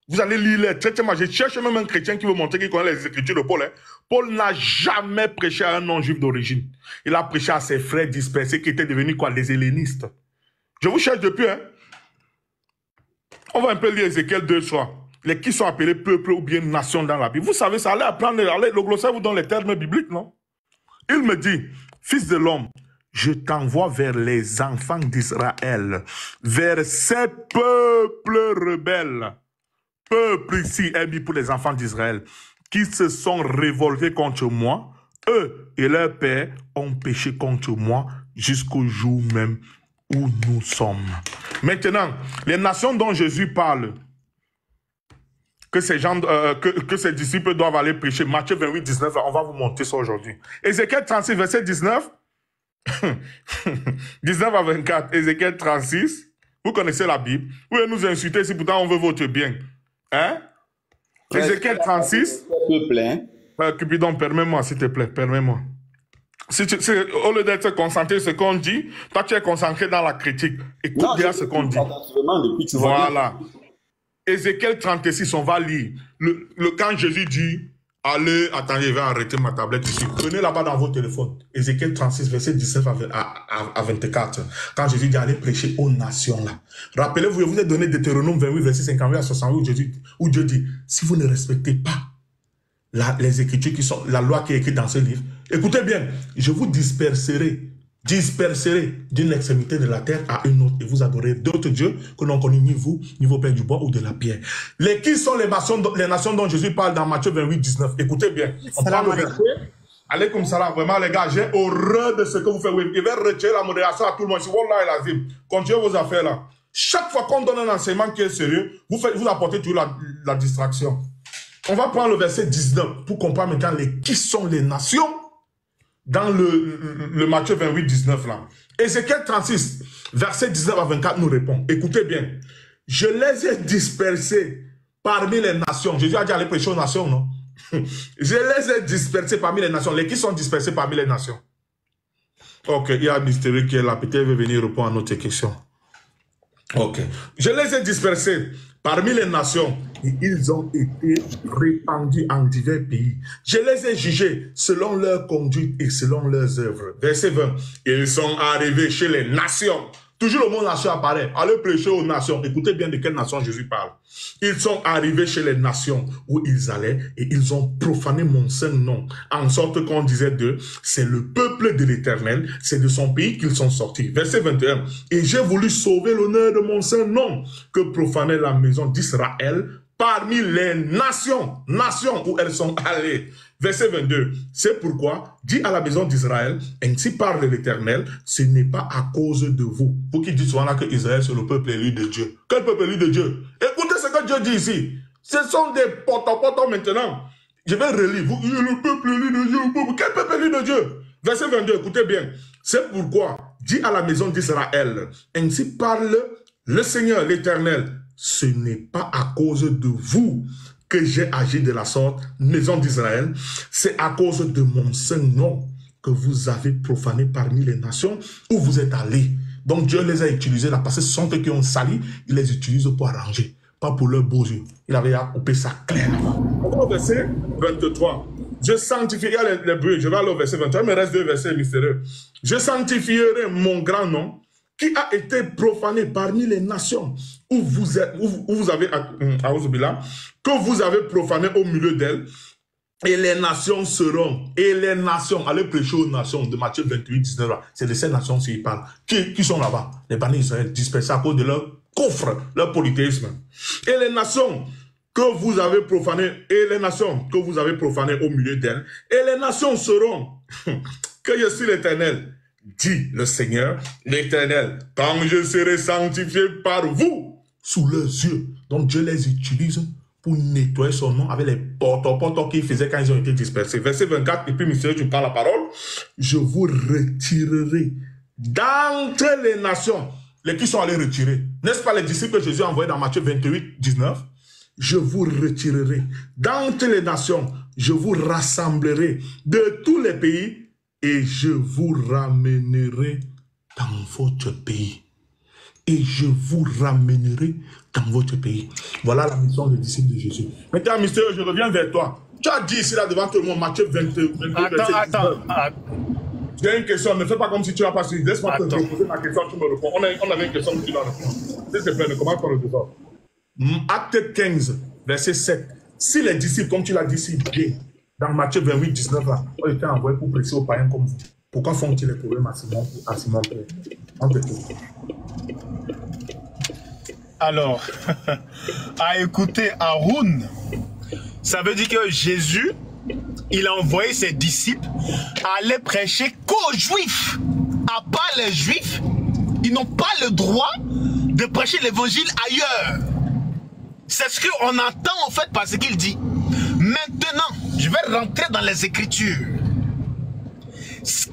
Vous allez lire là. Je cherche même un chrétien qui veut montrer qu'il connaît les écritures de Paul. Hein. Paul n'a jamais prêché à un non-juif d'origine. Il a prêché à ses frères dispersés qui étaient devenus quoi? Les hellénistes. Je vous cherche depuis. Hein. On va un peu lire Ézéchiel 2 soirs. Les qui sont appelés peuple ou bien nation dans la Bible. Vous savez, ça allait apprendre, le glossaire vous donne les termes bibliques, non? Il me dit, fils de l'homme, je t'envoie vers les enfants d'Israël, vers ces peuples rebelles. Peuple ici est mis pour les enfants d'Israël, qui se sont révoltés contre moi. Eux et leurs pères ont péché contre moi jusqu'au jour même où nous sommes. Maintenant, les nations dont Jésus parle, que ces gens, que ces disciples doivent aller prêcher. Matthieu 28, 19, on va vous montrer ça aujourd'hui. Ézéchiel 36, verset 19. 19 à 24. Ézéchiel 36. Vous connaissez la Bible. Vous pouvez nous insulter si pourtant on veut votre bien. Hein? Ézéchiel 36. Cupidon, permets-moi, s'il te plaît, permets-moi. Au lieu d'être concentré sur ce qu'on dit, toi tu es concentré dans la critique. Écoute bien ce qu'on dit. Voilà. Ézéchiel 36, on va lire. Quand Jésus dit, allez, attendez, je vais arrêter ma tablette ici. Prenez là-bas dans votre téléphone. Ézéchiel 36, verset 19 à 24. Quand Jésus dit, allez prêcher aux nations là. Rappelez-vous, je vous ai donné Deutéronome 28, verset 58 à 68, où Dieu dit, si vous ne respectez pas les écritures qui sont, la loi qui est écrite dans ce livre, écoutez bien, je vous disperserai d'une extrémité de la terre à une autre et vous adorez d'autres dieux que n'ont connu ni vous, ni vos pères du bois ou de la pierre. Qui sont les nations dont Jésus parle dans Matthieu 28, 19? Écoutez bien. On prend le verset. Allez comme ça là, vraiment les gars, j'ai horreur de ce que vous faites. Je vais retirer la modération à tout le monde. Si Wallah et Lazim, continuez vos affaires là. Chaque fois qu'on donne un enseignement qui est sérieux, vous apportez toujours la distraction. On va prendre le verset 19 pour comprendre maintenant qui sont les nations dans le Matthieu 28, 19 là. Ézéchiel 36, verset 19 à 24 nous répond. Écoutez bien. Je les ai dispersés parmi les nations. Jésus a dit aller prêcher aux nations, non? Je les ai dispersés parmi les nations. Les qui sont dispersés parmi les nations? Ok, il y a un mystérieux qui est là. Peut-être veut venir répondre à notre question. Ok. Je les ai dispersés parmi les nations et ils ont été répandus en divers pays. Je les ai jugés selon leur conduite et selon leurs œuvres. Verset 20. Ils sont arrivés chez les nations. Toujours le mot nation apparaît. Allez prêcher aux nations. Écoutez bien de quelle nation Jésus parle. Ils sont arrivés chez les nations où ils allaient et ils ont profané mon saint nom. En sorte qu'on disait d'eux, c'est le peuple de l'Éternel, c'est de son pays qu'ils sont sortis. Verset 21. Et j'ai voulu sauver l'honneur de mon saint nom que profanait la maison d'Israël parmi les nations où elles sont allées. Verset 22, c'est pourquoi, dit à la maison d'Israël, ainsi parle l'Éternel, ce n'est pas à cause de vous. Vous qui dites souvent là que Israël c'est le peuple élu de Dieu. Quel peuple élu de Dieu? Écoutez ce que Dieu dit ici. Ce sont des potos maintenant. Je vais relire. Vous, le peuple élu de Dieu, quel peuple élu de Dieu? Verset 22, écoutez bien. C'est pourquoi, dit à la maison d'Israël, ainsi parle le Seigneur, l'Éternel, ce n'est pas à cause de vous que j'ai agi de la sorte, maison d'Israël, c'est à cause de mon saint nom que vous avez profané parmi les nations où vous êtes allés. Donc Dieu les a utilisés là, parce que ce sont eux qui ont sali, il les utilise pour arranger, pas pour leurs beaux yeux. Il avait à couper ça clairement. Au verset 23, je sanctifierai les bruits, je vais aller au verset 23, il me reste deux versets mystérieux. Je sanctifierai mon grand nom, qui a été profané parmi les nations où vous avez profané au milieu d'elles, et les nations allez prêcher aux nations de Matthieu 28, 19, c'est de ces nations s'il parle. Qui sont là-bas? Les bannis d'Israël dispersés à cause de leur coffre, leur polythéisme. Et les nations que vous avez profanées, au milieu d'elles, et les nations sauront que je suis l'Éternel, dit le Seigneur, l'Éternel, quand je serai sanctifié par vous sous leurs yeux. Donc Dieu les utilise pour nettoyer son nom avec les potos qu'ils faisaient quand ils ont été dispersés. Verset 24, et puis mystérieux, tu parles la parole. Je vous retirerai d'entre les nations, les qui sont allés retirer. N'est-ce pas les disciples que Jésus a envoyés dans Matthieu 28, 19? Je vous retirerai. D'entre les nations, je vous rassemblerai de tous les pays et je vous ramènerai dans votre pays. Et je vous ramènerai dans votre pays. Voilà la mission des disciples de Jésus. Maintenant, monsieur, je reviens vers toi. Tu as dit ici, là, devant tout le monde, Matthieu 22, Attends. J'ai une question, ne fais pas comme si tu n'as pas suivi. Laisse-moi te poser ma question, tu me réponds. On avait une question, tu dois répondre. S'il te plaît, ne commence pas le désordre. Acte 15, verset 7. Si les disciples, comme tu l'as dit si bien, dans Matthieu 28, 19, là, ont été envoyés pour prêcher aux païens comme vous, pourquoi font-ils les problèmes à Simon Pierre? On te dit. Alors, à écouter Haroun, ça veut dire que Jésus, il a envoyé ses disciples à aller prêcher qu'aux Juifs. À part les Juifs, ils n'ont pas le droit de prêcher l'évangile ailleurs. C'est ce qu'on entend en fait par ce qu'il dit. Maintenant, je vais rentrer dans les Écritures.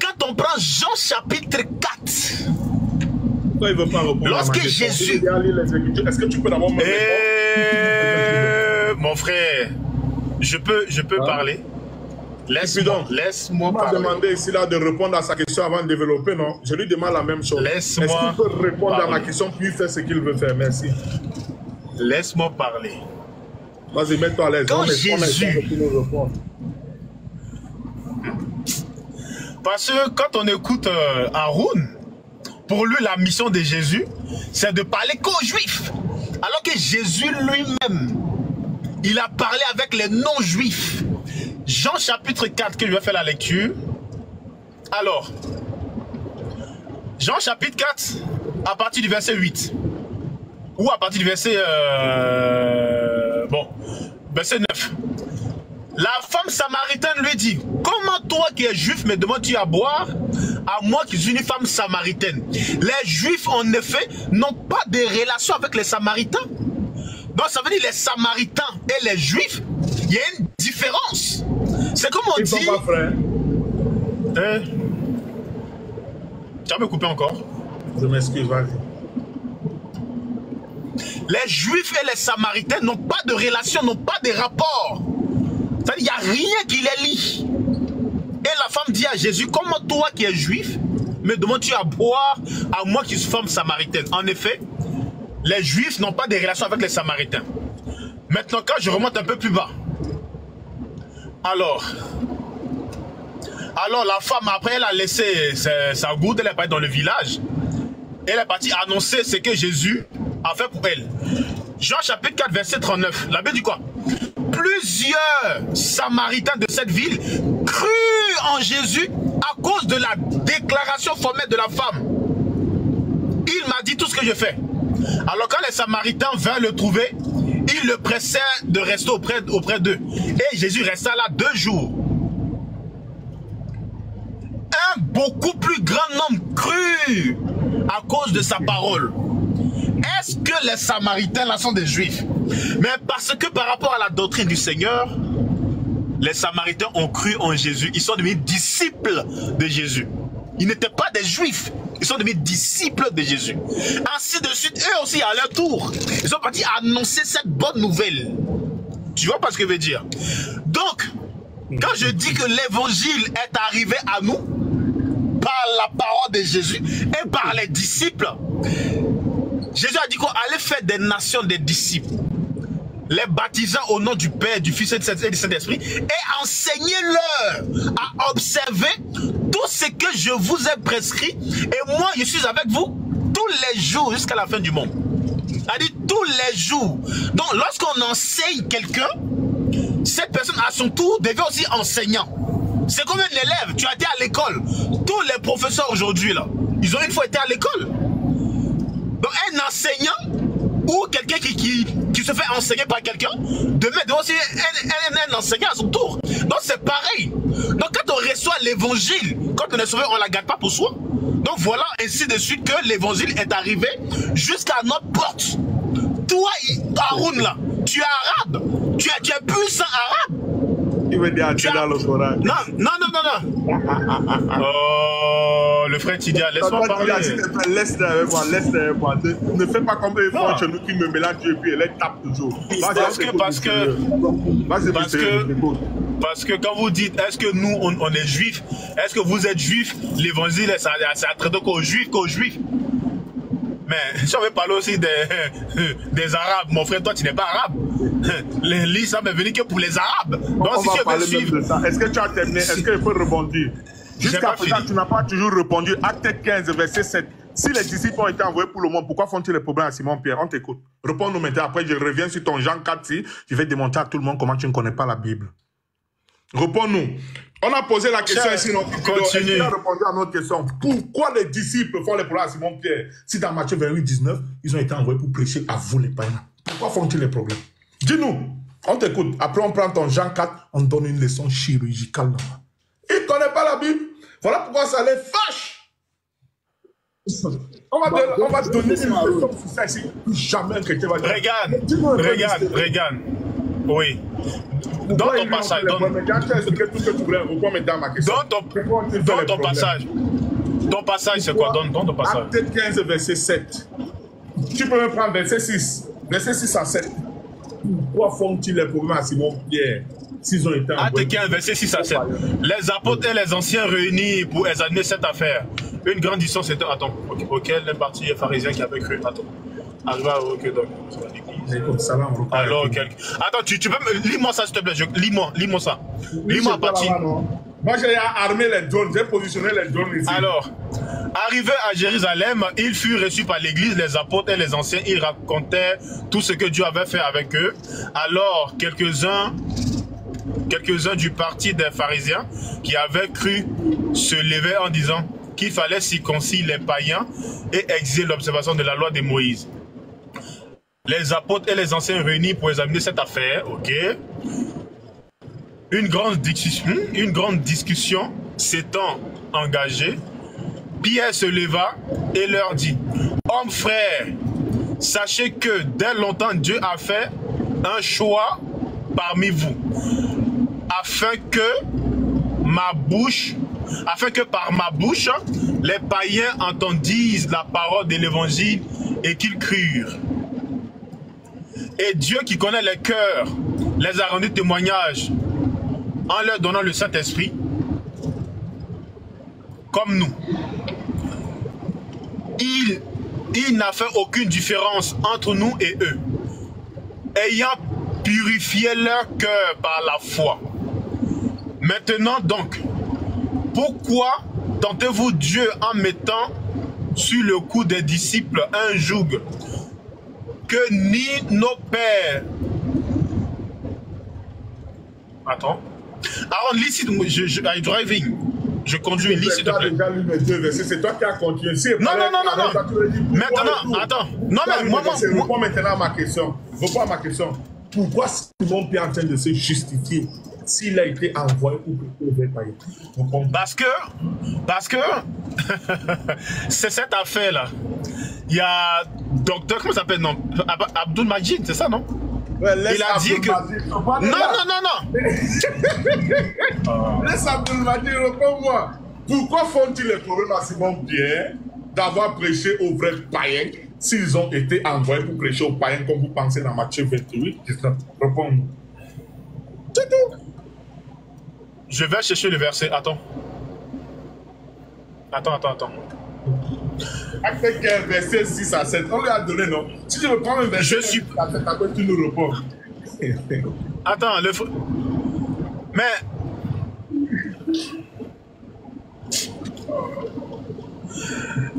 Quand on prend Jean chapitre 4, il veut pas lorsque Jésus... Est-ce que tu peux d'abord me répondre? Mon frère, je peux parler. Laisse-moi parler. Il m'a demandé ici là de répondre à sa question avant de développer, non? Je lui demande la même chose. Est-ce qu'il peut répondre à ma question puis faire ce qu'il veut faire? Merci. Laisse-moi parler. Vas-y, mets-toi à l'aise. Quand Jésus... Parce que quand on écoute Haroun, pour lui, la mission de Jésus, c'est de parler qu'aux Juifs. Alors que Jésus lui-même, il a parlé avec les non-Juifs. Jean chapitre 4, que je vais faire la lecture. Alors, Jean chapitre 4, à partir du verset 8. Ou à partir du verset... verset 9. La femme samaritaine lui dit, comment toi qui es juif me demandes-tu à boire, à moi qui suis une femme samaritaine? Les juifs en effet n'ont pas de relation avec les samaritains. Donc ça veut dire les samaritains et les juifs, il y a une différence. C'est comme on dit... Ils sont pas frères. Tu vas me couper encore? Je m'excuse, vas-y. Les juifs et les samaritains n'ont pas de relation, n'ont pas de rapport. Il n'y a rien qui les lie. Et la femme dit à Jésus, comment toi qui es juif, me demandes-tu à boire à moi qui suis femme samaritaine? En effet, les juifs n'ont pas de relation avec les samaritains. Maintenant, quand je remonte un peu plus bas, alors la femme, après, elle a laissé sa gourde, elle est partie dans le village. Elle est partie annoncer ce que Jésus a fait pour elle. Jean chapitre 4, verset 39. La Bible dit quoi? Plusieurs Samaritains de cette ville crurent en Jésus à cause de la déclaration formelle de la femme. Il m'a dit tout ce que je fais. Alors quand les Samaritains vinrent le trouver, ils le pressèrent de rester auprès d'eux. Et Jésus resta là 2 jours. Un beaucoup plus grand nombre crut à cause de sa parole. Est-ce que les Samaritains là sont des Juifs? Mais parce que par rapport à la doctrine du Seigneur, les Samaritains ont cru en Jésus. Ils sont devenus disciples de Jésus. Ils n'étaient pas des Juifs. Ils sont devenus disciples de Jésus. Ainsi de suite, eux aussi à leur tour, ils sont partis annoncer cette bonne nouvelle. Tu vois pas ce que je veux dire? Donc, quand je dis que l'évangile est arrivé à nous, par la parole de Jésus et par les disciples, Jésus a dit qu'on allait faire des nations des disciples, les baptisant au nom du Père, du Fils et du Saint-Esprit, et enseignez-leur à observer tout ce que je vous ai prescrit, et moi je suis avec vous tous les jours jusqu'à la fin du monde. C'est-à-dire tous les jours. Donc lorsqu'on enseigne quelqu'un, cette personne à son tour devient aussi enseignant. C'est comme un élève, tu as été à l'école. Tous les professeurs aujourd'hui là, ils ont une fois été à l'école. Donc un enseignant ou quelqu'un qui se fait enseigner par quelqu'un, demain doit aussi un enseignant à son tour. Donc c'est pareil. Donc quand on reçoit l'évangile, quand on est sauvé, on ne la garde pas pour soi. Donc voilà ainsi de suite que l'évangile est arrivé jusqu'à notre porte. Toi, Haroun là, tu es arabe, tu es puissant arabe. veut dire entrer dans le Coran? Non. Oh, le frère Tidia, laisse-moi parler. Laisse avec moi. Ne fais pas comme les frères chez nous qui me mélangent et puis elle les tape toujours. Parce que quand vous dites, est-ce que nous, on est juifs, est-ce que vous êtes juifs, l'évangile, ça a traité qu'aux juifs. Mais si on veut parler aussi des Arabes, mon frère, toi, tu n'es pas arabe. L'islam est venu que pour les Arabes. Donc, on va parler même de ça. Est-ce que tu as terminé? Est-ce qu'il faut rebondir? Jusqu'à présent, tu n'as pas toujours répondu. Acte 15, verset 7. Si les disciples ont été envoyés pour le monde, pourquoi font-ils les problèmes à Simon-Pierre? On t'écoute. Réponds-nous maintenant. Après, je reviens sur ton Jean 4. Je vais démontrer à tout le monde comment tu ne connais pas la Bible. Réponds-nous. On a posé la question ici. Continue. On a répondu à notre question. Pourquoi les disciples font les problèmes à Simon-Pierre? Si dans Matthieu 28, 19, ils ont été envoyés pour prêcher à vous les païens. Pourquoi font-ils les problèmes? Dis-nous. On t'écoute. Après, on prend ton Jean 4. On donne une leçon chirurgicale là-bas. Ils ne connaissent pas la Bible. Voilà pourquoi ça les fâche. On va donner une leçon sur ça ici. Jamais un chrétien va dire. Regarde. Oui. Dans ton passage. Ton passage, c'est quoi? Dans ton passage. Acte 15, verset 7. Tu peux me prendre verset 6. Verset 6 à 7. Pourquoi font-ils les problèmes à Simon-Pierre s'ils ont été envoyés? Acte 15, verset 6 à 7. Les apôtres et les anciens réunis pour examiner cette affaire. Une grande distance c'était. Attends, auquel les partis pharisiens qui avaient cru. Attends. Ok, donc, alors, attends, tu peux me... Lis-moi ça, s'il te plaît. Lis-moi ça. Lis-moi à partir. Moi, j'ai armé les drones, j'ai positionné les drones ici. Alors, arrivé à Jérusalem, il fut reçu par l'église, les apôtres et les anciens. Ils racontaient tout ce que Dieu avait fait avec eux. Alors, quelques-uns du parti des pharisiens qui avaient cru se levaient en disant qu'il fallait circoncire les païens et exiger l'observation de la loi de Moïse. Les apôtres et les anciens réunis pour examiner cette affaire, ok. Une grande discussion s'étant engagée, Pierre se leva et leur dit: Hommes frères, sachez que dès longtemps Dieu a fait un choix parmi vous, afin que par ma bouche, les païens entendissent la parole de l'évangile et qu'ils crurent. Et Dieu qui connaît les cœurs les a rendus témoignage en leur donnant le Saint-Esprit, comme nous. Il n'a fait aucune différence entre nous et eux, ayant purifié leur cœur par la foi. Maintenant donc, pourquoi tentez-vous Dieu en mettant sur le cou des disciples un joug que ni nos pères... Attends. Aaron, lis, I'm driving. Je conduis, lis s'il te plaît. C'est toi qui as continué. Non. Maintenant, attends. Non, mais moi... Réponds maintenant à ma question. Réponds à ma question. Pourquoi Simon-Pierre est en train de se justifier s'il a été envoyé pour que les païens? Parce que c'est cette affaire-là. Il y a docteur, comment ça s'appelle, non? Abdul Majid, c'est ça, non? Ouais, il a dit que... Non. Laisse Abdul Majid, réponds-moi. Pourquoi font-ils les problèmes à Simon-Pierre d'avoir prêché aux vrais païens s'ils ont été envoyés pour prêcher aux païens comme vous pensez dans Matthieu 28? Réponds-nous. C'est tout. Je vais chercher le verset. Attends. Acte 15, verset 6 à 7. On lui a donné, non? Si je me prends un verset 6 à 7, après tu nous réponds. Attends, mais...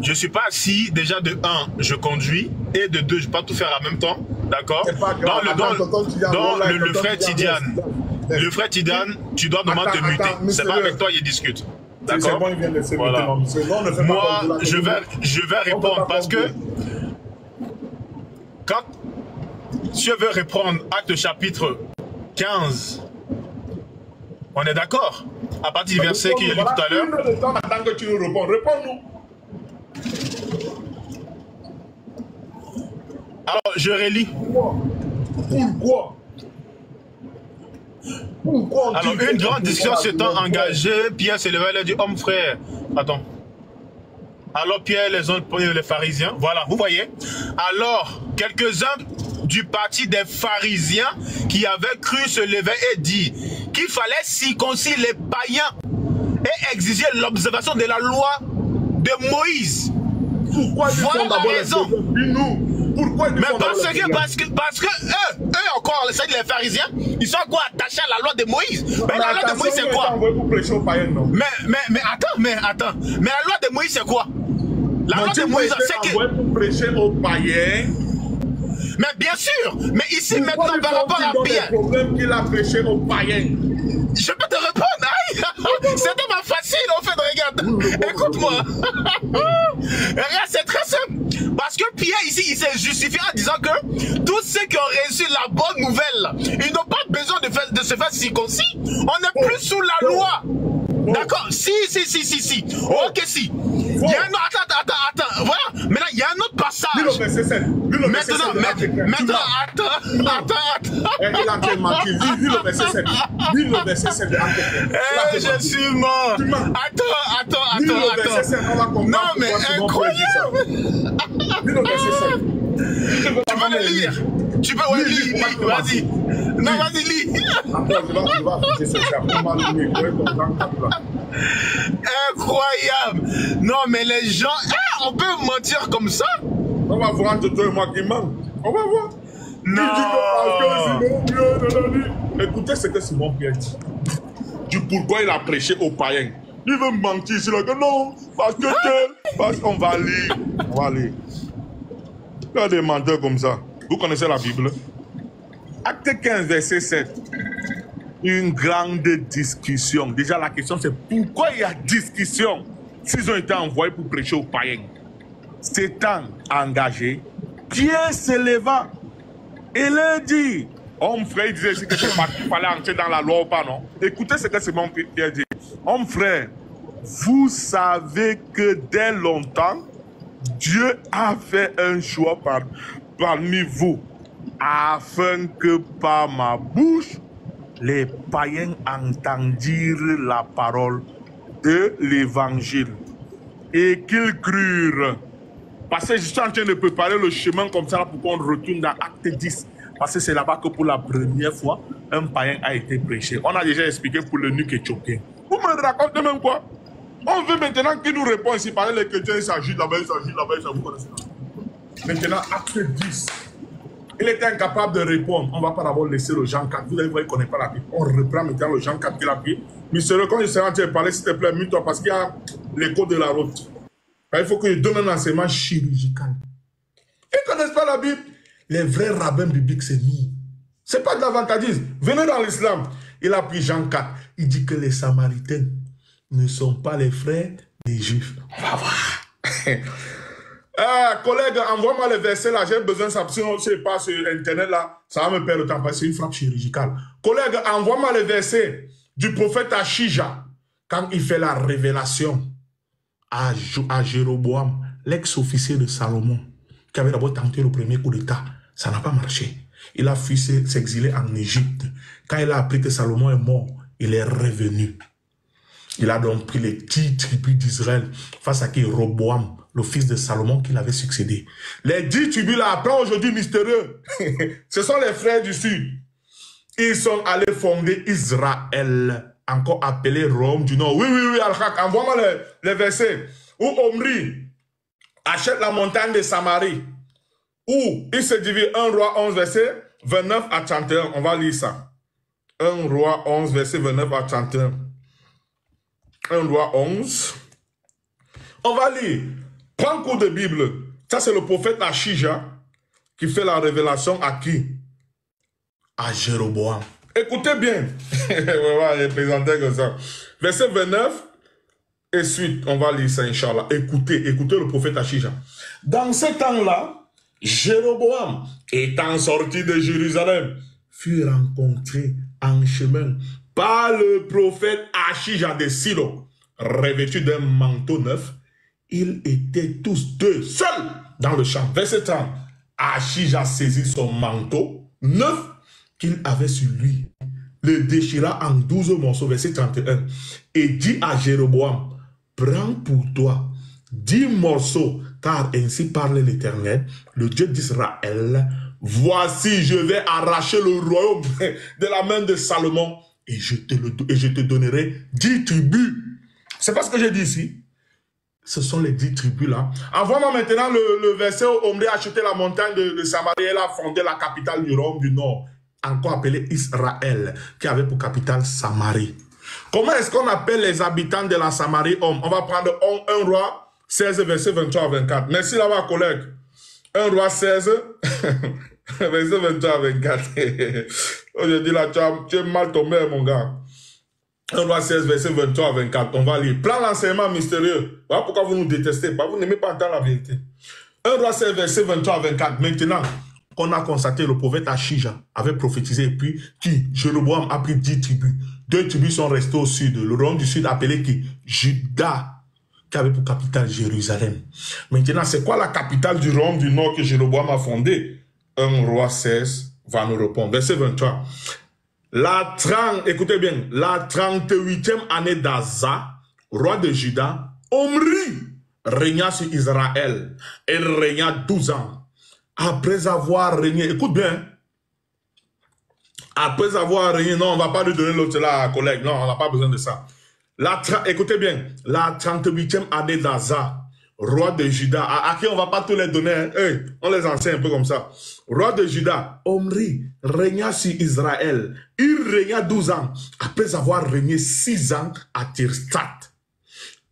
Je suis pas assis, déjà de 1, je conduis, et de 2, je ne peux pas tout faire en même temps, d'accord? Dans le frère Tidiane, tu dois normalement te muter. C'est pas avec toi, il discute. D'accord? Bon, il vient de se voilà. muter. Moi, je vais répondre parce que quand je veux reprendre Acte chapitre 15, on est d'accord? À partir du verset qu'il y a lu tout à l'heure. Attends que tu nous réponds. Réponds-nous. Alors, je relis. Pourquoi? Pourquoi Alors, une grande discussion s'étant engagée, Pierre s'est levé et a dit, homme frère, attends. Alors Pierre, les autres, les pharisiens, voilà, vous voyez. Alors, quelques-uns du parti des pharisiens qui avaient cru se lever et dit qu'il fallait circoncire les païens et exiger l'observation de la loi de Moïse. Pourquoi ils voilà font d'abord la raison. Dis-nous. Pourquoi ils Mais font parce que eux encore, c'est les pharisiens, ils sont quoi attachés à la loi de Moïse. Mais la loi de Moïse c'est quoi? Pour prêcher aux païens, non? Mais attends. Mais la loi de Moïse c'est quoi? La loi de Moïse c'est que... pour prêcher aux païens. Mais bien sûr, mais ici maintenant par rapport à Pierre. Le problème qu'il a prêché aux païens. Je peux te répondre. C'était pas facile en fait, regarde. Écoute-moi. Regarde, c'est très simple. Parce que Pierre ici, il s'est justifié en disant que tous ceux qui ont reçu la bonne nouvelle, ils n'ont pas besoin de se faire circoncis. On n'est plus sous la loi. D'accord? Si. Ok, si. Il y a un autre, attends. Voilà. Maintenant, il y a un autre passage. Dis le verset 7. Maintenant, attends. Il a tellement dit. Dis le verset 7. Dis le verset 7 de je suis mort. Attends. Dis le verset 7. On va comprendre. Non, mais incroyable. Dis le verset 7. Tu peux le lire. Tu peux, ouais, lis. Vas-y. Non, vas-y, lis. Incroyable. Non, mais les gens, on peut mentir comme ça. On va voir entre toi et moi qui ment. On va voir. Non. Écoutez ce que Simon Pierre dit. Du pourquoi il a prêché aux païens. Il veut mentir sur le que non, parce qu'on va lire. On va lire. Il y a des menteurs comme ça. Vous connaissez la Bible? Acte 15, verset 7. Une grande discussion. Déjà, la question, c'est pourquoi il y a discussion s'ils ont été envoyés pour prêcher aux païens. S'étant engagé, Pierre se leva et leur dit, homme frère, il disait ici que c'est pas qu'il fallait entrer dans la loi ou pas, non? Écoutez ce que Simon Pierre dit. Homme frère, vous savez que dès longtemps, Dieu a fait un choix parmi vous, afin que par ma bouche, les païens entendirent la parole de l'évangile et qu'ils crurent. Parce que je suis en train de préparer le chemin comme ça pour qu'on retourne dans Acte 10. Parce que c'est là-bas que pour la première fois, un païen a été prêché. On a déjà expliqué pour l'eunuque éthiopien. Vous me racontez même quoi? On veut maintenant qu'il nous réponde ici. Par les chrétiens, il s'agit là-bas, vous connaissez. Maintenant, Acte 10. Il était incapable de répondre. On ne va pas d'abord laisser le Jean 4. Vous allez voir, il ne connaît pas la Bible. On reprend maintenant le Jean 4 qu'il a pris. Monsieur, quand il sera en train de parler, s'il te plaît, mute-toi parce qu'il y a l'écho de la route. Il faut qu'il donne un enseignement chirurgical. Ils ne connaissent pas la Bible. Les vrais rabbins bibliques, c'est nous. Ce n'est pas de l'avantagisme. Venez dans l'islam. Il a pris Jean 4. Il dit que les Samaritains ne sont pas les frères des Juifs. On va voir. Collègue, envoie-moi les versets là. J'ai besoin de ça. Sinon, je ne sais pas sur Internet là. Ça va me perdre le temps parce que c'est une frappe chirurgicale. Collègue, envoie-moi les versets du prophète Achija quand il fait la révélation à Jéroboam, l'ex-officier de Salomon, qui avait d'abord tenté le premier coup d'État. Ça n'a pas marché. Il a fui s'exiler en Égypte. Quand il a appris que Salomon est mort, il est revenu. Il a donc pris les 10 tribus d'Israël face à qui Roboam, le fils de Salomon, qui l'avait succédé. Les 10 tribus là, après aujourd'hui mystérieux, ce sont les frères du Sud. Ils sont allés fonder Israël, encore appelé Rome du Nord. Oui, Al-Haq, envoie-moi les versets. Où Omri achète la montagne de Samarie. Où il se divise 1 roi 11, verset 29 à 31. On va lire ça. 1 roi 11, verset 29 à 31. 1 roi 11. On va lire. Prends un cours de Bible. Ça, c'est le prophète Achija qui fait la révélation à qui? À Jéroboam. Écoutez bien. Il est présenté comme ça. Verset 29 et suite. On va lire ça, Inch'Allah. Écoutez le prophète Achija. Dans ce temps-là, Jéroboam, étant sorti de Jérusalem, fut rencontré en chemin par le prophète Achija de Silo, revêtu d'un manteau neuf. Ils étaient tous deux seuls dans le champ. Verset 30. Achija saisit son manteau neuf qu'il avait sur lui, le déchira en 12 morceaux, verset 31, et dit à Jéroboam, prends pour toi 10 morceaux, car ainsi parle l'Éternel, le Dieu d'Israël, voici, je vais arracher le royaume de la main de Salomon, et je te donnerai 10 tribus. C'est pas ce que j'ai dit ici. Ce sont les 10 tribus là. Envoie-moi maintenant le verset où Omri a acheté la montagne de Samarie et a fondé la capitale du royaume du Nord, encore appelée Israël, qui avait pour capitale Samarie. Comment est-ce qu'on appelle les habitants de la Samarie hommes? On va prendre 1 roi 16, verset 23 à 24. Merci là-bas, collègue. 1 roi 16, verset 23 à 24. Aujourd'hui là, tu es mal tombé, mon gars. 1 roi 16, verset 23 à 24. On va lire. Plan l'enseignement mystérieux. Voilà pourquoi vous nous détestez pas. Vous n'aimez pas entendre la vérité. 1 roi 16, verset 23 à 24. Maintenant qu'on a constaté, le prophète Achija avait prophétisé, et puis qui? Jéroboam a pris 10 tribus. 2 tribus sont restées au sud. Le royaume du sud appelé qui? Juda, qui avait pour capitale Jérusalem. Maintenant, c'est quoi la capitale du royaume du nord que Jéroboam a fondé? 1 roi 16 va nous répondre. Verset 23. Écoutez bien, la 38e année d'Asa, roi de Juda, Omri régna sur Israël. Elle régna 12 ans. Après avoir régné, écoute bien, après avoir régné, non, on ne va pas lui donner l'autre là, collègue, non, on n'a pas besoin de ça. Écoutez bien, la 38e année d'Asa, roi de Juda, à qui on ne va pas tous les donner, hein? Hey, on les enseigne un peu comme ça. Roi de Juda, Omri, régna sur Israël. Il régna 12 ans, après avoir régné 6 ans à Tirsat.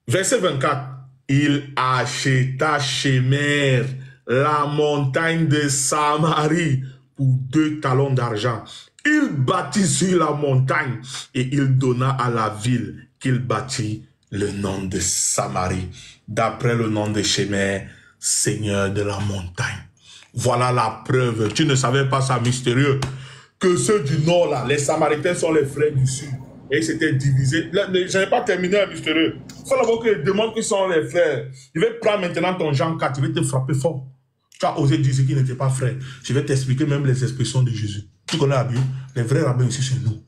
Verset 24, il acheta Shemer, la montagne de Samarie, pour 2 talents d'argent. Il bâtit sur la montagne et il donna à la ville qu'il bâtit le nom de Samarie, d'après le nom de Shemer, seigneur de la montagne. Voilà la preuve. Tu ne savais pas ça, mystérieux, que ceux du nord, là, les Samaritains sont les frères du sud. Et ils s'étaient divisés. Je n'ai pas terminé, mystérieux. Il faut d'abord que je demande qui sont les frères. Je vais prendre maintenant ton Jean 4, je vais te frapper fort. Tu as osé dire qu'ils n'étaient pas frères. Je vais t'expliquer même les expressions de Jésus. Tu connais la Bible? Les vrais rabbins ici, c'est nous.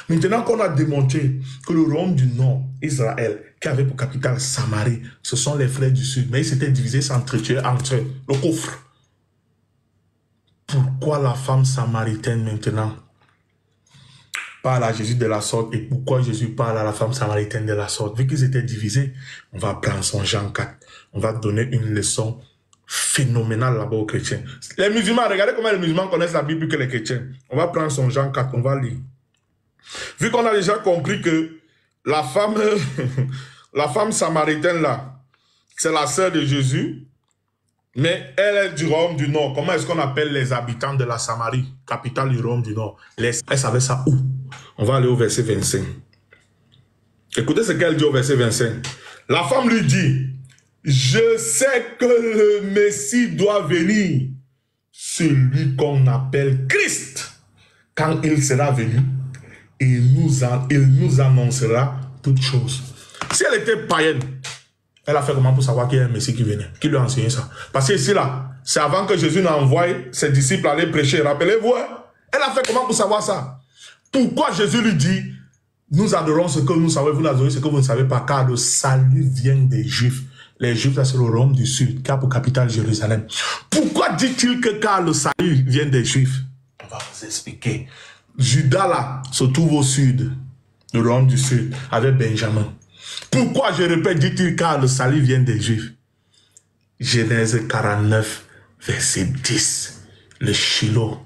Maintenant qu'on a démontré que le royaume du nord, Israël, qui avait pour capitale Samarie, ce sont les frères du sud, mais ils s'étaient divisés, s'entretuaient entre eux, le coffre. Pourquoi la femme samaritaine maintenant parle à Jésus de la sorte, et pourquoi Jésus parle à la femme samaritaine de la sorte? Vu qu'ils étaient divisés, on va prendre son Jean 4. On va donner une leçon phénoménale là-bas aux chrétiens. Les musulmans, regardez comment les musulmans connaissent la Bible plus que les chrétiens. On va prendre son Jean 4, on va lire. Vu qu'on a déjà compris que la femme samaritaine là, c'est la sœur de Jésus, mais elle est du royaume du Nord. Comment est-ce qu'on appelle les habitants de la Samarie, capitale du royaume du Nord? Elle savait ça où? On va aller au verset 25. Écoutez ce qu'elle dit au verset 25. La femme lui dit, je sais que le Messie doit venir, celui qu'on appelle Christ. Quand il sera venu, il nous annoncera toutes choses. Si elle était païenne, elle a fait comment pour savoir qu'il y a un Messie qui venait? Qui lui a enseigné ça? Parce que ici là, c'est avant que Jésus n'envoie ses disciples aller prêcher. Rappelez-vous, hein? Elle a fait comment pour savoir ça? Pourquoi Jésus lui dit, nous adorons ce que nous savons, vous adorez ce que vous ne savez pas, car le salut vient des Juifs. Les Juifs, c'est le royaume du Sud, qui a pour capitale Jérusalem. Pourquoi dit-il que car le salut vient des Juifs? On va vous expliquer. Judas là se trouve au sud, le royaume du Sud, avec Benjamin. Pourquoi, je répète, dit-il car le salut vient des Juifs? Genèse 49, verset 10. Le Shiloh,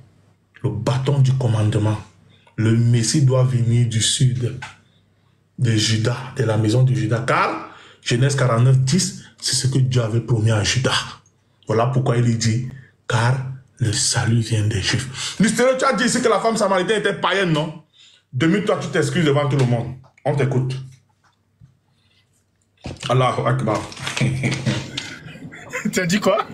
le bâton du commandement. Le Messie doit venir du sud, de Juda, de la maison de Juda. Car, Genèse 49, 10, c'est ce que Dieu avait promis à Juda. Voilà pourquoi il dit, car le salut vient des Juifs. Mystérieux, tu as dit ici que la femme samaritaine était païenne, non? 2000, toi, tu t'excuses devant tout le monde. On t'écoute. Allahu Akbar. Tu as dit quoi?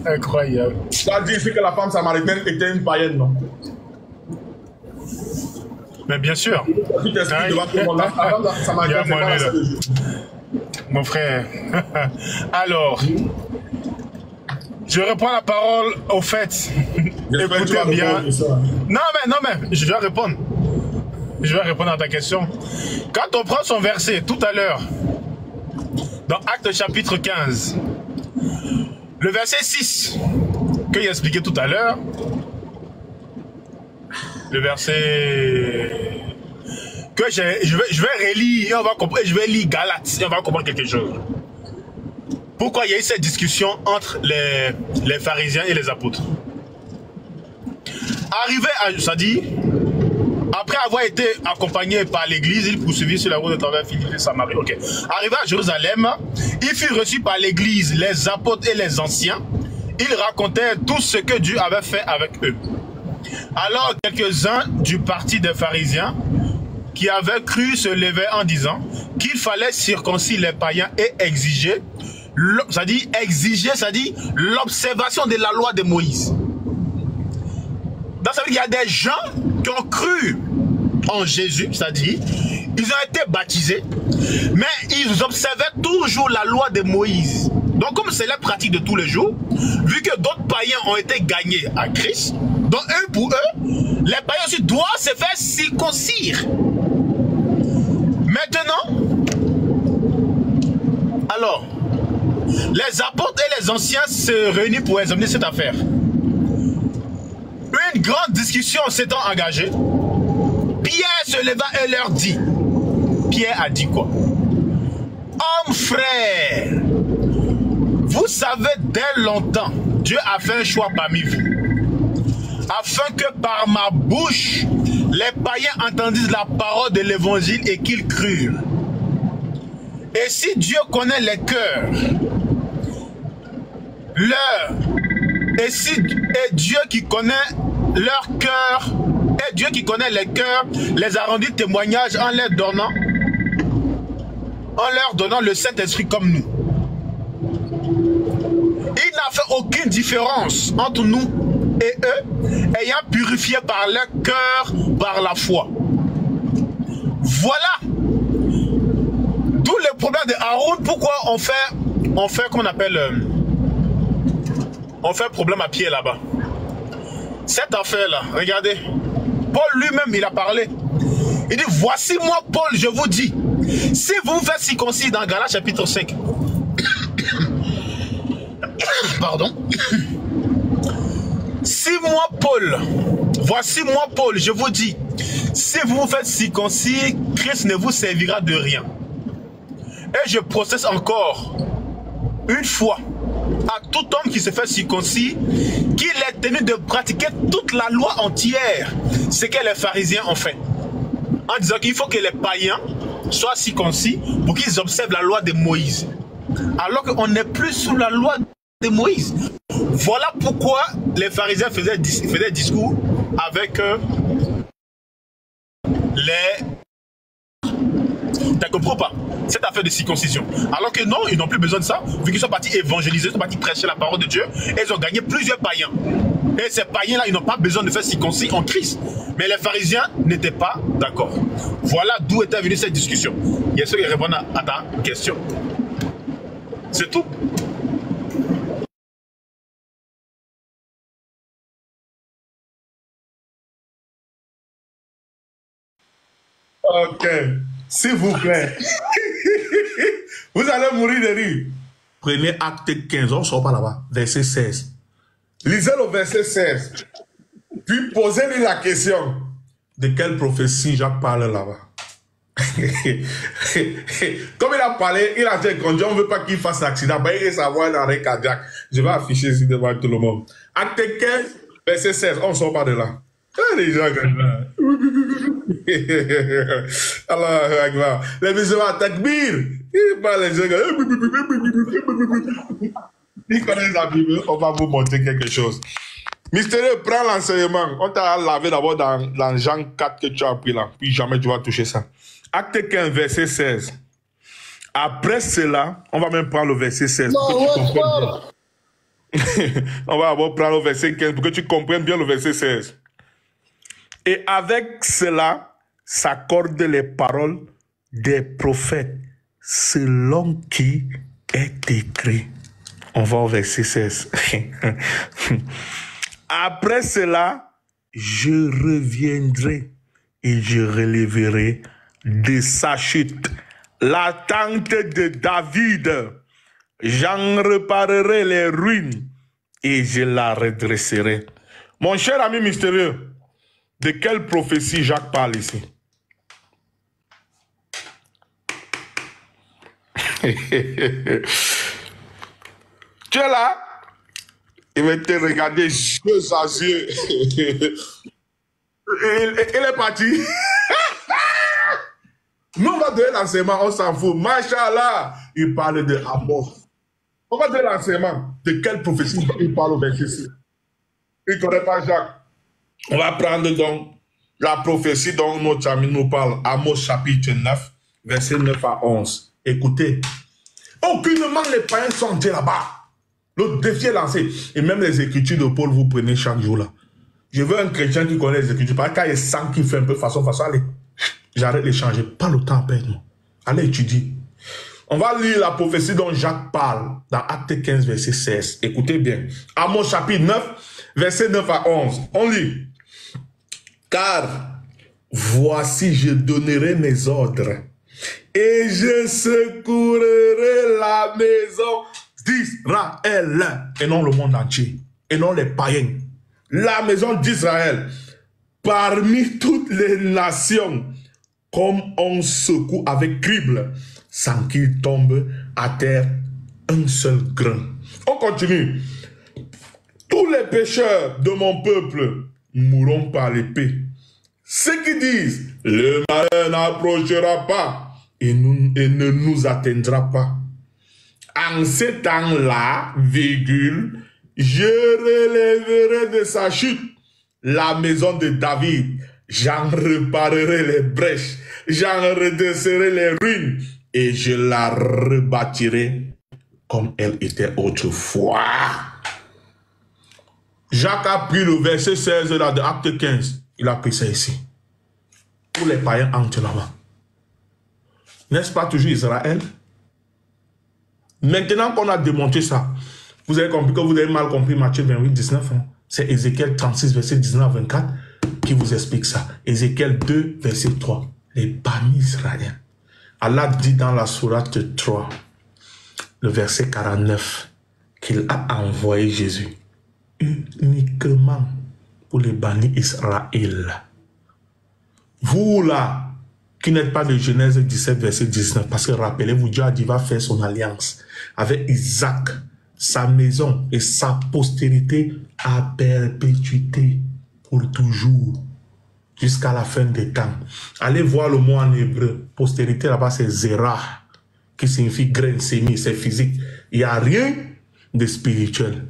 Incroyable. Tu as dit ici que la femme samaritaine était une païenne, non? Mais bien sûr. Tu t'excuses devant tout le monde. La femme samaritaine, c'est pas la seule de Dieu. Mon frère. Alors, je reprends la parole au fait. Écoutez bien. Non mais, je dois répondre. je vais répondre à ta question. Quand on prend son verset tout à l'heure, dans Actes chapitre 15, le verset 6, que j'ai expliqué tout à l'heure, le verset que je vais relire et on va comprendre, je vais lire Galates et on va comprendre quelque chose. Pourquoi il y a eu cette discussion entre les pharisiens et les apôtres? Arrivé à, ça dit, après avoir été accompagné par l'église, il poursuivit sur la route de travers Philippe et Samarie. Ok. Arrivé à Jérusalem, il fut reçu par l'église, les apôtres et les anciens. Il racontait tout ce que Dieu avait fait avec eux. Alors quelques-uns du parti des pharisiens qui avaient cru se levaient en disant qu'il fallait circoncire les païens et exiger, ça dit l'observation de la loi de Moïse. Donc ça veut dire qu'il y a des gens qui ont cru en Jésus, c'est-à-dire ils ont été baptisés, mais ils observaient toujours la loi de Moïse. Donc comme c'est la pratique de tous les jours, vu que d'autres païens ont été gagnés à Christ, donc eux pour eux, les païens aussi doivent se faire circoncire. Maintenant, alors, les apôtres et les anciens se réunissent pour examiner cette affaire. Une grande discussion s'étant engagée, Pierre se leva et leur dit, Pierre a dit quoi? Hommes frères, vous savez dès longtemps, Dieu a fait un choix parmi vous, afin que par ma bouche, les païens entendissent la parole de l'évangile et qu'ils crurent. Et si Dieu connaît les cœurs, et Dieu qui connaît leur cœur, et Dieu qui connaît les cœurs, les a rendus témoignage en leur donnant le Saint-Esprit comme nous. Il n'a fait aucune différence entre nous et eux, ayant purifié par leur cœur, par la foi. Voilà. D'où le problème de Aaron. Pourquoi on fait qu'on appelle, on fait problème à Pierre là-bas. Cette affaire-là, regardez, Paul lui-même, il a parlé. Il dit, voici moi, Paul, je vous dis, si vous faites circoncis dans Galates chapitre 5, pardon, si moi, Paul, voici moi, Paul, je vous dis, si vous vous faites circoncis, Christ ne vous servira de rien. Et je processe encore une fois à tout homme qui se fait circoncis qu'il est tenu de pratiquer toute la loi entière, ce que les pharisiens ont fait, en disant qu'il faut que les païens soient circoncis pour qu'ils observent la loi de Moïse, alors qu'on n'est plus sous la loi de Moïse. Voilà pourquoi les pharisiens faisaient discours avec les... Tu ne comprends pas cette affaire de circoncision. Alors que non, ils n'ont plus besoin de ça, vu qu'ils sont partis évangéliser, ils sont partis prêcher la parole de Dieu, et ils ont gagné plusieurs païens. Et ces païens-là, ils n'ont pas besoin de faire circoncis en Christ. Mais les pharisiens n'étaient pas d'accord. Voilà d'où était venue cette discussion. Il y a ceux qui répondent à ta question. C'est tout. Ok. S'il vous plaît. Vous allez mourir de rire. Prenez acte 15, on ne sort pas là-bas. Verset 16. Lisez le verset 16. Puis posez-lui la question. De quelle prophétie Jacques parle là-bas? Comme il a parlé, il a dit qu'on ne veut pas qu'il fasse l'accident. Ben, il va savoir un arrêt cardiaque. Je vais afficher ici devant tout le monde. Acte 15, verset 16. On ne sort pas de là. Les gens comme ça. Allah, les musulmans takbir. Ils connaissent la Bible. On va vous montrer quelque chose. Mystérieux, prends l'enseignement. On t'a lavé d'abord dans Jean 4 que tu as pris là. Puis jamais tu vas toucher ça. Acte 15, verset 16. Après cela, on va même prendre le verset 16. Pour que tu comprennes bien. On va d'abord prendre le verset 15 pour que tu comprennes bien le verset 16. Et avec cela s'accordent les paroles des prophètes, selon qui est écrit. On va au verset 16. Après cela, je reviendrai et je relèverai de sa chute la tente de David. J'en réparerai les ruines et je la redresserai. Mon cher ami mystérieux, de quelle prophétie Jacques parle ici? Tu es là? Il va te regarder yeux à yeux. Il est parti. Nous, on va donner l'enseignement, on s'en fout. Machallah, il parle de Amos. On va donner l'enseignement. De quelle prophétie il parle au verset 6? Il ne connaît pas Jacques. On va prendre donc la prophétie dont notre ami nous parle. Amos chapitre 9, verset 9 à 11. Écoutez, aucunement les païens sont entrés là-bas. Le défi est lancé. Et même les écritures de Paul, vous prenez chaque jour là. Je veux un chrétien qui connaît les écritures. Parce que quand il sent qu'il fait un peu façon, allez, j'arrête d'échanger. Pas le temps à perdre. Allez étudier. On va lire la prophétie dont Jacques parle dans Acte 15, verset 16. Écoutez bien. Amos chapitre 9, verset 9 à 11. On lit. Car voici, je donnerai mes ordres et je secouerai la maison d'Israël, et non le monde entier, et non les païens. La maison d'Israël, parmi toutes les nations, comme on secoue avec crible, sans qu'il tombe à terre un seul grain. On continue. Tous les pécheurs de mon peuple mourront par l'épée. Ceux qui disent, le malheur n'approchera pas et ne nous atteindra pas. En ce temps-là, virgule, je relèverai de sa chute la maison de David. J'en réparerai les brèches, j'en redresserai les ruines et je la rebâtirai comme elle était autrefois. Jacques a pris le verset 16 là de Acte 15. Il a pris ça ici. Tous les païens entrent là-bas. N'est-ce pas toujours Israël? Maintenant qu'on a démonté ça, vous avez compris que vous avez mal compris Matthieu 28, 19. Hein? C'est Ézéchiel 36, verset 19 à 24 qui vous explique ça. Ézéchiel 2, verset 3. Les bannis israéliens. Allah dit dans la sourate 3, le verset 49, qu'il a envoyé Jésus uniquement pour les bannis Israël. Vous là, qui n'êtes pas de Genèse 17, verset 19, parce que rappelez-vous, Dieu a dit, va faire son alliance avec Isaac, sa maison et sa postérité à perpétuité pour toujours, jusqu'à la fin des temps. Allez voir le mot en hébreu. Postérité là-bas, c'est Zerah, qui signifie graine, sémie, c'est physique. Il n'y a rien de spirituel.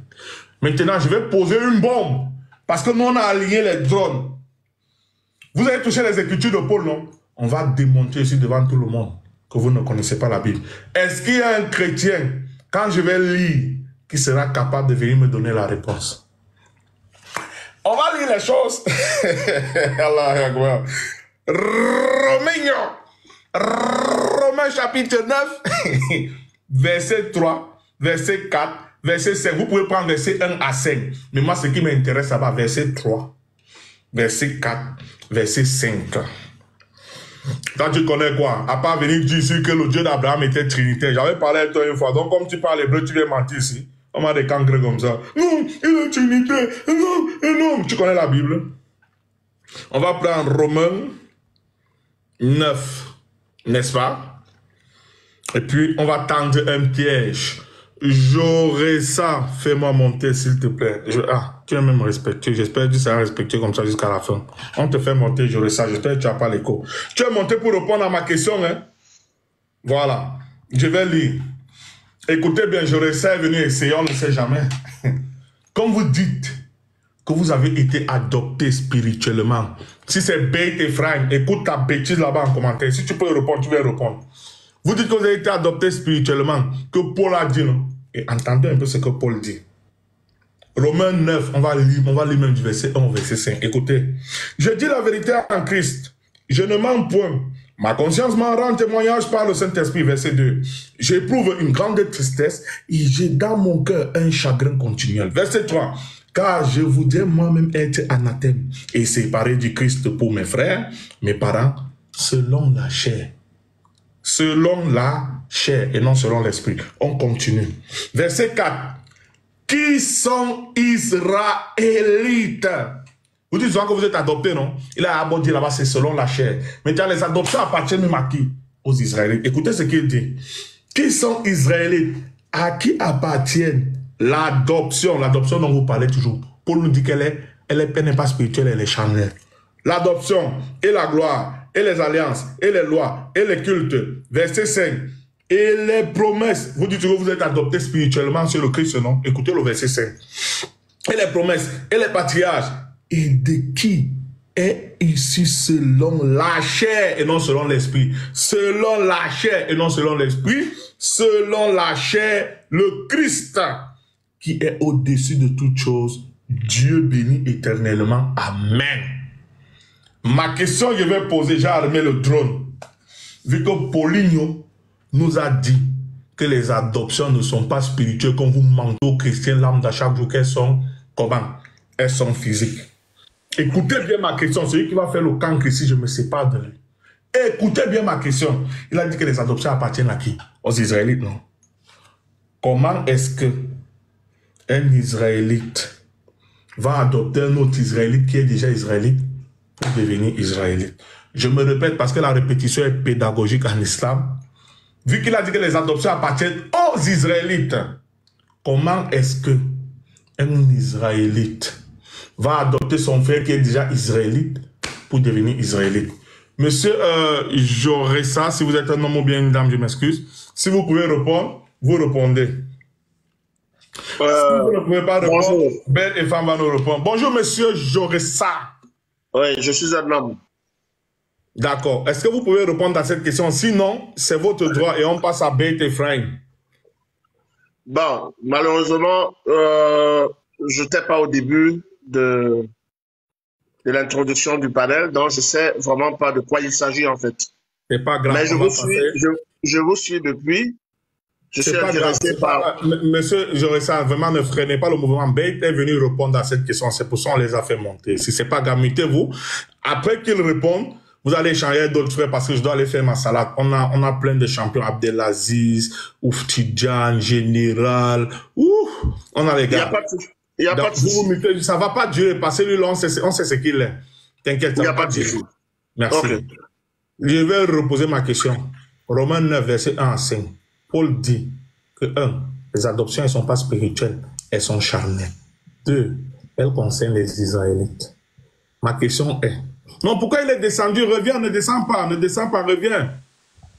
Maintenant, je vais poser une bombe, parce que nous, on a aligné les drones. Vous avez touché les écritures de Paul, non? On va démontrer ici devant tout le monde que vous ne connaissez pas la Bible. Est-ce qu'il y a un chrétien, quand je vais lire, qui sera capable de venir me donner la réponse? On va lire les choses. Romains chapitre 9, verset 3, verset 4, verset 5. Vous pouvez prendre verset 1 à 5. Mais moi, ce qui m'intéresse là-bas, verset 3, verset 4, verset 5. Quand tu connais quoi? À part venir dire ici que le Dieu d'Abraham était trinitaire. J'avais parlé avec toi une fois. Donc, comme tu parles hébreu, tu viens mentir ici. On m'a des cancres comme ça. Non, il est trinitaire. Non, non. Tu connais la Bible? On va prendre Romains 9. N'est-ce pas? Et puis, on va tendre un piège. J'aurai ça. Fais-moi monter, s'il te plaît. Tu es même respecté. J'espère que tu seras respecté comme ça jusqu'à la fin. On te fait monter, j'aurai ça. J'espère que tu n'as pas l'écho. Tu es monté pour répondre à ma question, hein? Voilà. Je vais lire. Écoutez bien, j'aurai ça venu essayer, on ne sait jamais. Comme vous dites que vous avez été adopté spirituellement, si c'est Beit Ephraim, écoute ta bêtise là-bas en commentaire. Si tu peux répondre, tu vas répondre. Vous dites que vous avez été adopté spirituellement, que Paul a dit, non? Et entendez un peu ce que Paul dit. Romains 9, on va lire même du verset 1 au verset 5. Écoutez. Je dis la vérité en Christ. Je ne mens point. Ma conscience m'en rend témoignage par le Saint-Esprit. Verset 2. J'éprouve une grande tristesse et j'ai dans mon cœur un chagrin continuel. Verset 3. Car je voudrais moi-même être anathème et séparé du Christ pour mes frères, mes parents, selon la chair. Selon la chair et non selon l'esprit. On continue. Verset 4. Qui sont Israélites? Vous dites souvent que vous êtes adoptés, non? Il a abordé là-bas, c'est selon la chair. Mais les adoptions appartiennent même à qui? Aux Israélites. Écoutez ce qu'il dit. Qui sont Israélites? À qui appartiennent l'adoption? L'adoption dont vous parlez toujours. Paul nous dit qu'elle n'est pas spirituelle, elle est charnelle. L'adoption et la gloire et les alliances et les lois et les cultes. Verset 5. Et les promesses. Vous dites que vous êtes adoptés spirituellement sur le Christ, non? Écoutez le verset 5. Et les promesses et les patriarches. Et de qui est ici selon la chair et non selon l'esprit? Selon la chair et non selon l'esprit. Selon la chair, le Christ qui est au-dessus de toutes choses. Dieu béni éternellement. Amen. Ma question, je vais poser, j'ai armé le drone. Vu que Paulinho nous a dit que les adoptions ne sont pas spirituelles, comme vous mentez aux chrétiens lambda chaque jour, qu'elles sont comment? Elles sont physiques. Écoutez bien ma question, celui qui va faire le cancre ici, je me sépare de lui. Écoutez bien ma question. Il a dit que les adoptions appartiennent à qui? Aux Israélites, non? Comment est-ce que un Israélite va adopter un autre Israélite qui est déjà Israélite pour devenir Israélite? Je me répète parce que la répétition est pédagogique en islam. Vu qu'il a dit que les adoptions appartiennent aux Israélites, comment est-ce que un Israélite va adopter son frère qui est déjà Israélite pour devenir Israélite? Monsieur Joressa, si vous êtes un homme ou bien une dame, je m'excuse. Si vous pouvez répondre, vous répondez. Si vous ne pouvez pas répondre, bonjour. Belle et femme va nous répondre. Bonjour, monsieur Joressa. Oui, je suis un homme. D'accord. Est-ce que vous pouvez répondre à cette question? Sinon, c'est votre droit et on passe à Beit Ephraim. Bon, malheureusement, je n'étais pas au début de l'introduction du panel, donc je ne sais vraiment pas de quoi il s'agit en fait. C'est pas grave. Mais je vous suis depuis. Je suis intéressé par... Monsieur Joressa, vraiment ne freinez pas le mouvement. Beit est venu répondre à cette question. C'est pour ça qu'on les a fait monter. Si ce n'est pas grave, mettez-vous. Après qu'ils répondent, vous allez échanger d'autres frères parce que je dois aller faire ma salade. On a plein de champions. Abdelaziz, Ouf Tidjan, Général. Ouf, on a les gars. Il n'y a pas de souci. Ça ne va pas durer parce que lui, on sait ce qu'il est. T'inquiète, ça ne va pas durer. Merci. Okay. Je vais reposer ma question. Romains 9, verset 1 à 5. Paul dit que 1. Les adoptions ne sont pas spirituelles, elles sont charnelles. 2. Elles concernent les Israélites. Ma question est, non, pourquoi il est descendu? Reviens, ne descends pas, reviens.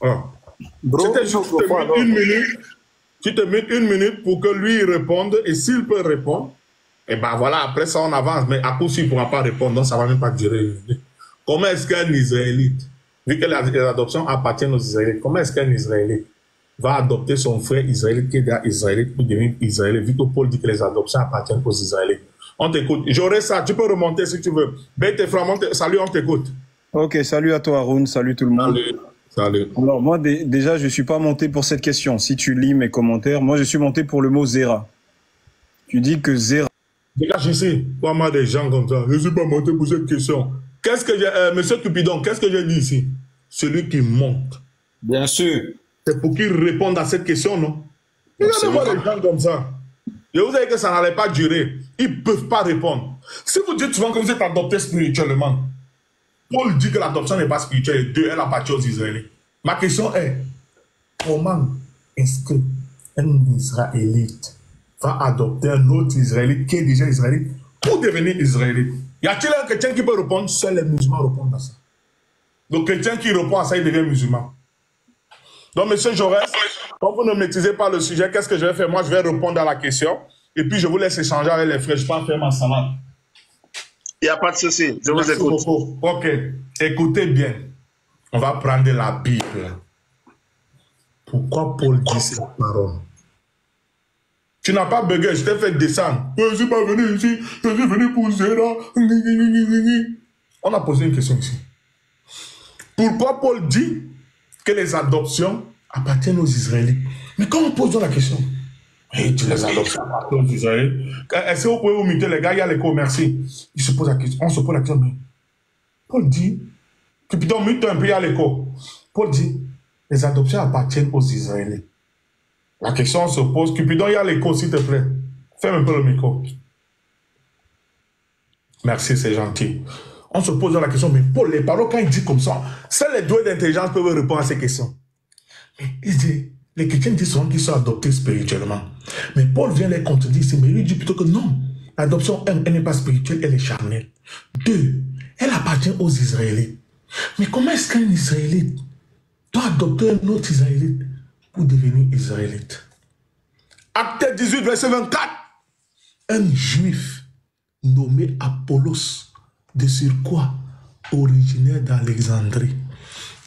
Oh. C'était juste une minute. Tu te mets une minute pour que lui réponde et s'il peut répondre, et ben voilà, après ça on avance, mais à coup sûr il ne pourra pas répondre, donc ça ne va même pas durer. Comment est-ce qu'un Israélite, vu que les adoptions appartiennent aux Israélites, comment est-ce qu'un Israélite va adopter son frère Israélite qui est déjà Israélite pour devenir Israélite, vu que Paul dit que les adoptions appartiennent aux Israélites? On t'écoute. J'aurais ça, tu peux remonter si tu veux. Beit Ephraim, salut, on t'écoute. Ok, salut à toi Haroun, salut tout le monde. Salut. Alors moi déjà je ne suis pas monté pour cette question. Si tu lis mes commentaires, moi je suis monté pour le mot Zera. Tu dis que Zera... Dégage ici, pas mal de gens comme ça. Je ne suis pas monté pour cette question. Qu'est-ce que j'ai... Monsieur Cupidon, qu'est-ce que j'ai dit ici? Celui qui monte. Bien sûr. C'est pour qu'il réponde à cette question, non? Regardez-moi les gens comme ça. Je vous ai dit que ça n'allait pas durer. Ils ne peuvent pas répondre. Si vous dites souvent que vous êtes adopté spirituellement, Paul dit que l'adoption n'est pas spirituelle et 2, elle appartient aux Israélites. Ma question est, comment est-ce qu'un Israélite va adopter un autre Israélite qui est déjà Israélite pour devenir Israélite? Y a-t-il un chrétien qui peut répondre? Seuls les musulmans répondent à ça. Le chrétien qui répond à ça, il devient musulman. Donc, monsieur Jaurès, comme vous ne maîtrisez pas le sujet, qu'est-ce que je vais faire? Moi, je vais répondre à la question et puis je vous laisse échanger avec les frères. Je peux faire ma salade. Il n'y a pas de souci, je vous écoute. Beaucoup. Ok, écoutez bien. On va prendre la Bible. Pourquoi Paul dit cette parole? Tu n'as pas bugué, je t'ai fait descendre. Je ne suis pas venu ici, je suis venu pour Zera. On a posé une question ici. Pourquoi Paul dit que les adoptions appartiennent aux Israélites? Mais quand on pose la question, Et tu les adoptes aux Israélites. Est-ce que vous pouvez vous muter, les gars? Il y a l'écho, merci. On se pose la question, mais Paul dit, Cupidon, mute un peu, il y a l'écho. Paul dit, les adoptions appartiennent aux Israélites. La question se pose, Cupidon, il y a l'écho, s'il te plaît. Ferme un peu le micro. Merci, c'est gentil. On se pose la question, mais Paul, les paroles, quand il dit comme ça, seuls les doués d'intelligence peuvent répondre à ces questions. Mais il dit, les chrétiens disent souvent qu'ils sont adoptés spirituellement. Mais Paul vient les contredire ici, mais lui dit plutôt que non. L'adoption, elle n'est pas spirituelle, elle est charnelle. 2, elle appartient aux Israélites. Mais comment est-ce qu'un Israélite doit adopter un autre Israélite pour devenir Israélite? Acte 18, verset 24. Un juif nommé Apollos, de surcroît, originaire d'Alexandrie.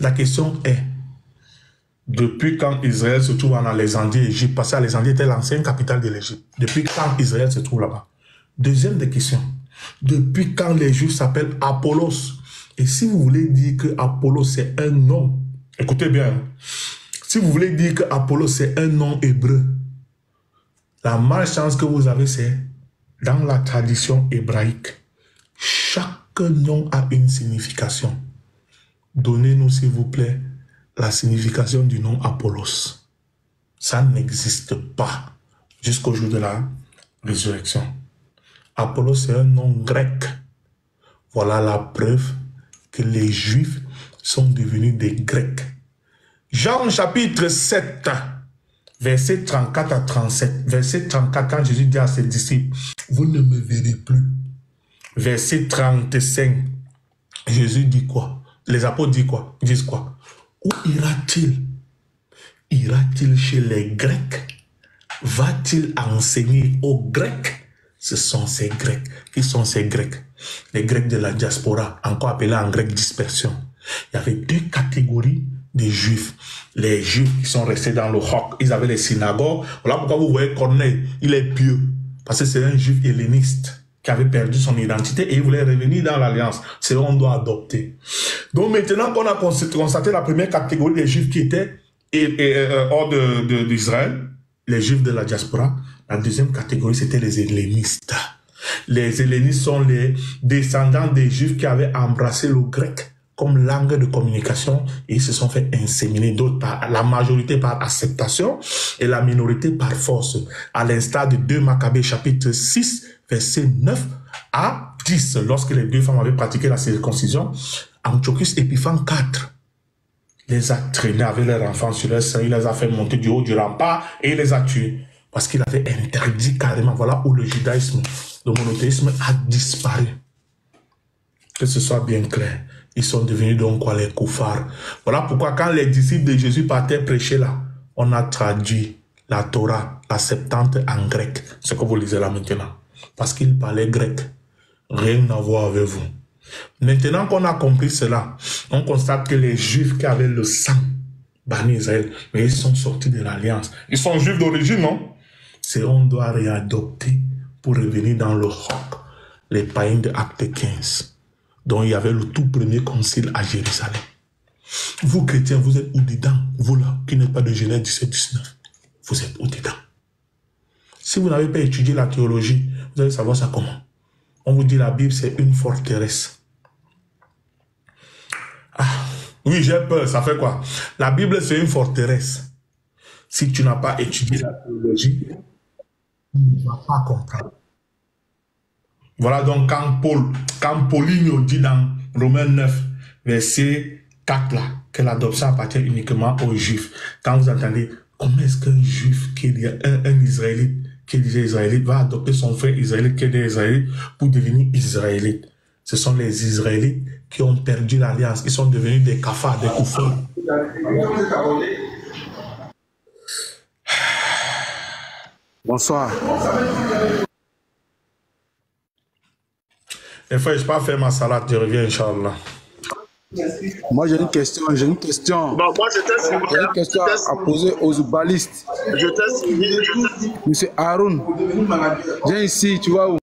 La question est, depuis quand Israël se trouve en Alexandrie, Égypte, parce qu'Alexandrie était l'ancienne capitale de l'Égypte. Depuis quand Israël se trouve là-bas? Deuxième des questions. Depuis quand les Juifs s'appellent Apollos? Et si vous voulez dire que Apollos c'est un nom, écoutez bien, si vous voulez dire que Apollos c'est un nom hébreu, la malchance que vous avez, c'est dans la tradition hébraïque. Chaque nom a une signification. Donnez-nous, s'il vous plaît, la signification du nom Apollos. Ça n'existe pas jusqu'au jour de la résurrection. Apollos, c'est un nom grec. Voilà la preuve que les Juifs sont devenus des Grecs. Jean chapitre 7, verset 34 à 37. Verset 34, quand Jésus dit à ses disciples, vous ne me verrez plus. Verset 35, Jésus dit quoi? Les apôtres disent quoi? Où ira-t-il? Ira-t-il chez les Grecs? Va-t-il enseigner aux Grecs? Ce sont ces Grecs. Qui sont ces Grecs? Les Grecs de la diaspora, encore appelés en grec dispersion. Il y avait 2 catégories de Juifs. Les Juifs qui sont restés dans le roc, ils avaient les synagogues. Voilà pourquoi vous voyez Corneille, il est pieux. Parce que c'est un Juif helléniste qui avait perdu son identité et il voulait revenir dans l'alliance. C'est ce qu'on doit adopter. Donc maintenant qu'on a constaté la première catégorie des Juifs qui étaient hors d'Israël, les Juifs de la diaspora, la deuxième catégorie c'était les hellénistes. Les hellénistes sont les descendants des Juifs qui avaient embrassé le grec comme langue de communication et ils se sont fait inséminer, d'autres la majorité par acceptation et la minorité par force, à l'instar de 2 Maccabées chapitre 6 verset 9 à 10, lorsque les 2 femmes avaient pratiqué la circoncision. Antiochus Épiphane 4 les a traînés avec leurs enfants sur leur sein, il les a fait monter du haut du rempart et il les a tués parce qu'il avait interdit carrément. Voilà où le judaïsme, le monothéisme a disparu. Que ce soit bien clair. Ils sont devenus donc quoi, les koufars. Voilà pourquoi quand les disciples de Jésus partaient prêcher là, on a traduit la Torah, la Septante en grec. Ce que vous lisez là maintenant. Parce qu'ils parlaient grec. Rien à voir avec vous. Maintenant qu'on a compris cela, on constate que les Juifs qui avaient le sang banni Israël, mais ils sont sortis de l'alliance. Ils sont Juifs d'origine, non? C'est on doit réadopter pour revenir dans le roc. Les païens de Acte 15. Donc il y avait le tout premier concile à Jérusalem. Vous chrétiens, vous êtes où dedans? Vous là, qui n'êtes pas de Genèse 17-19, vous êtes où dedans? Si vous n'avez pas étudié la théologie, vous allez savoir ça comment. On vous dit la Bible c'est une forteresse. Ah, oui, j'ai peur, ça fait quoi? La Bible c'est une forteresse. Si tu n'as pas étudié la théologie, tu ne vas pas comprendre. Voilà donc quand Pauline dit dans Romains 9, verset 4 là, que l'adoption appartient uniquement aux Juifs. Quand vous entendez, comment est-ce qu'un Juif, qui est un Israélite, qui est déjà Israélite, va adopter son frère Israélite, qui est déjà Israélite, pour devenir Israélite? Ce sont les Israélites qui ont perdu l'alliance. Ils sont devenus des kafares, des koufars. Bonsoir. Et frère, je peux faire ma salade, je reviens, Inch'Allah. Moi, j'ai une question. Bon, moi, je t'ai suivi. J'ai une question à poser aux balistes. Je t'ai suivi. Monsieur Haroun, viens ici, tu vois où?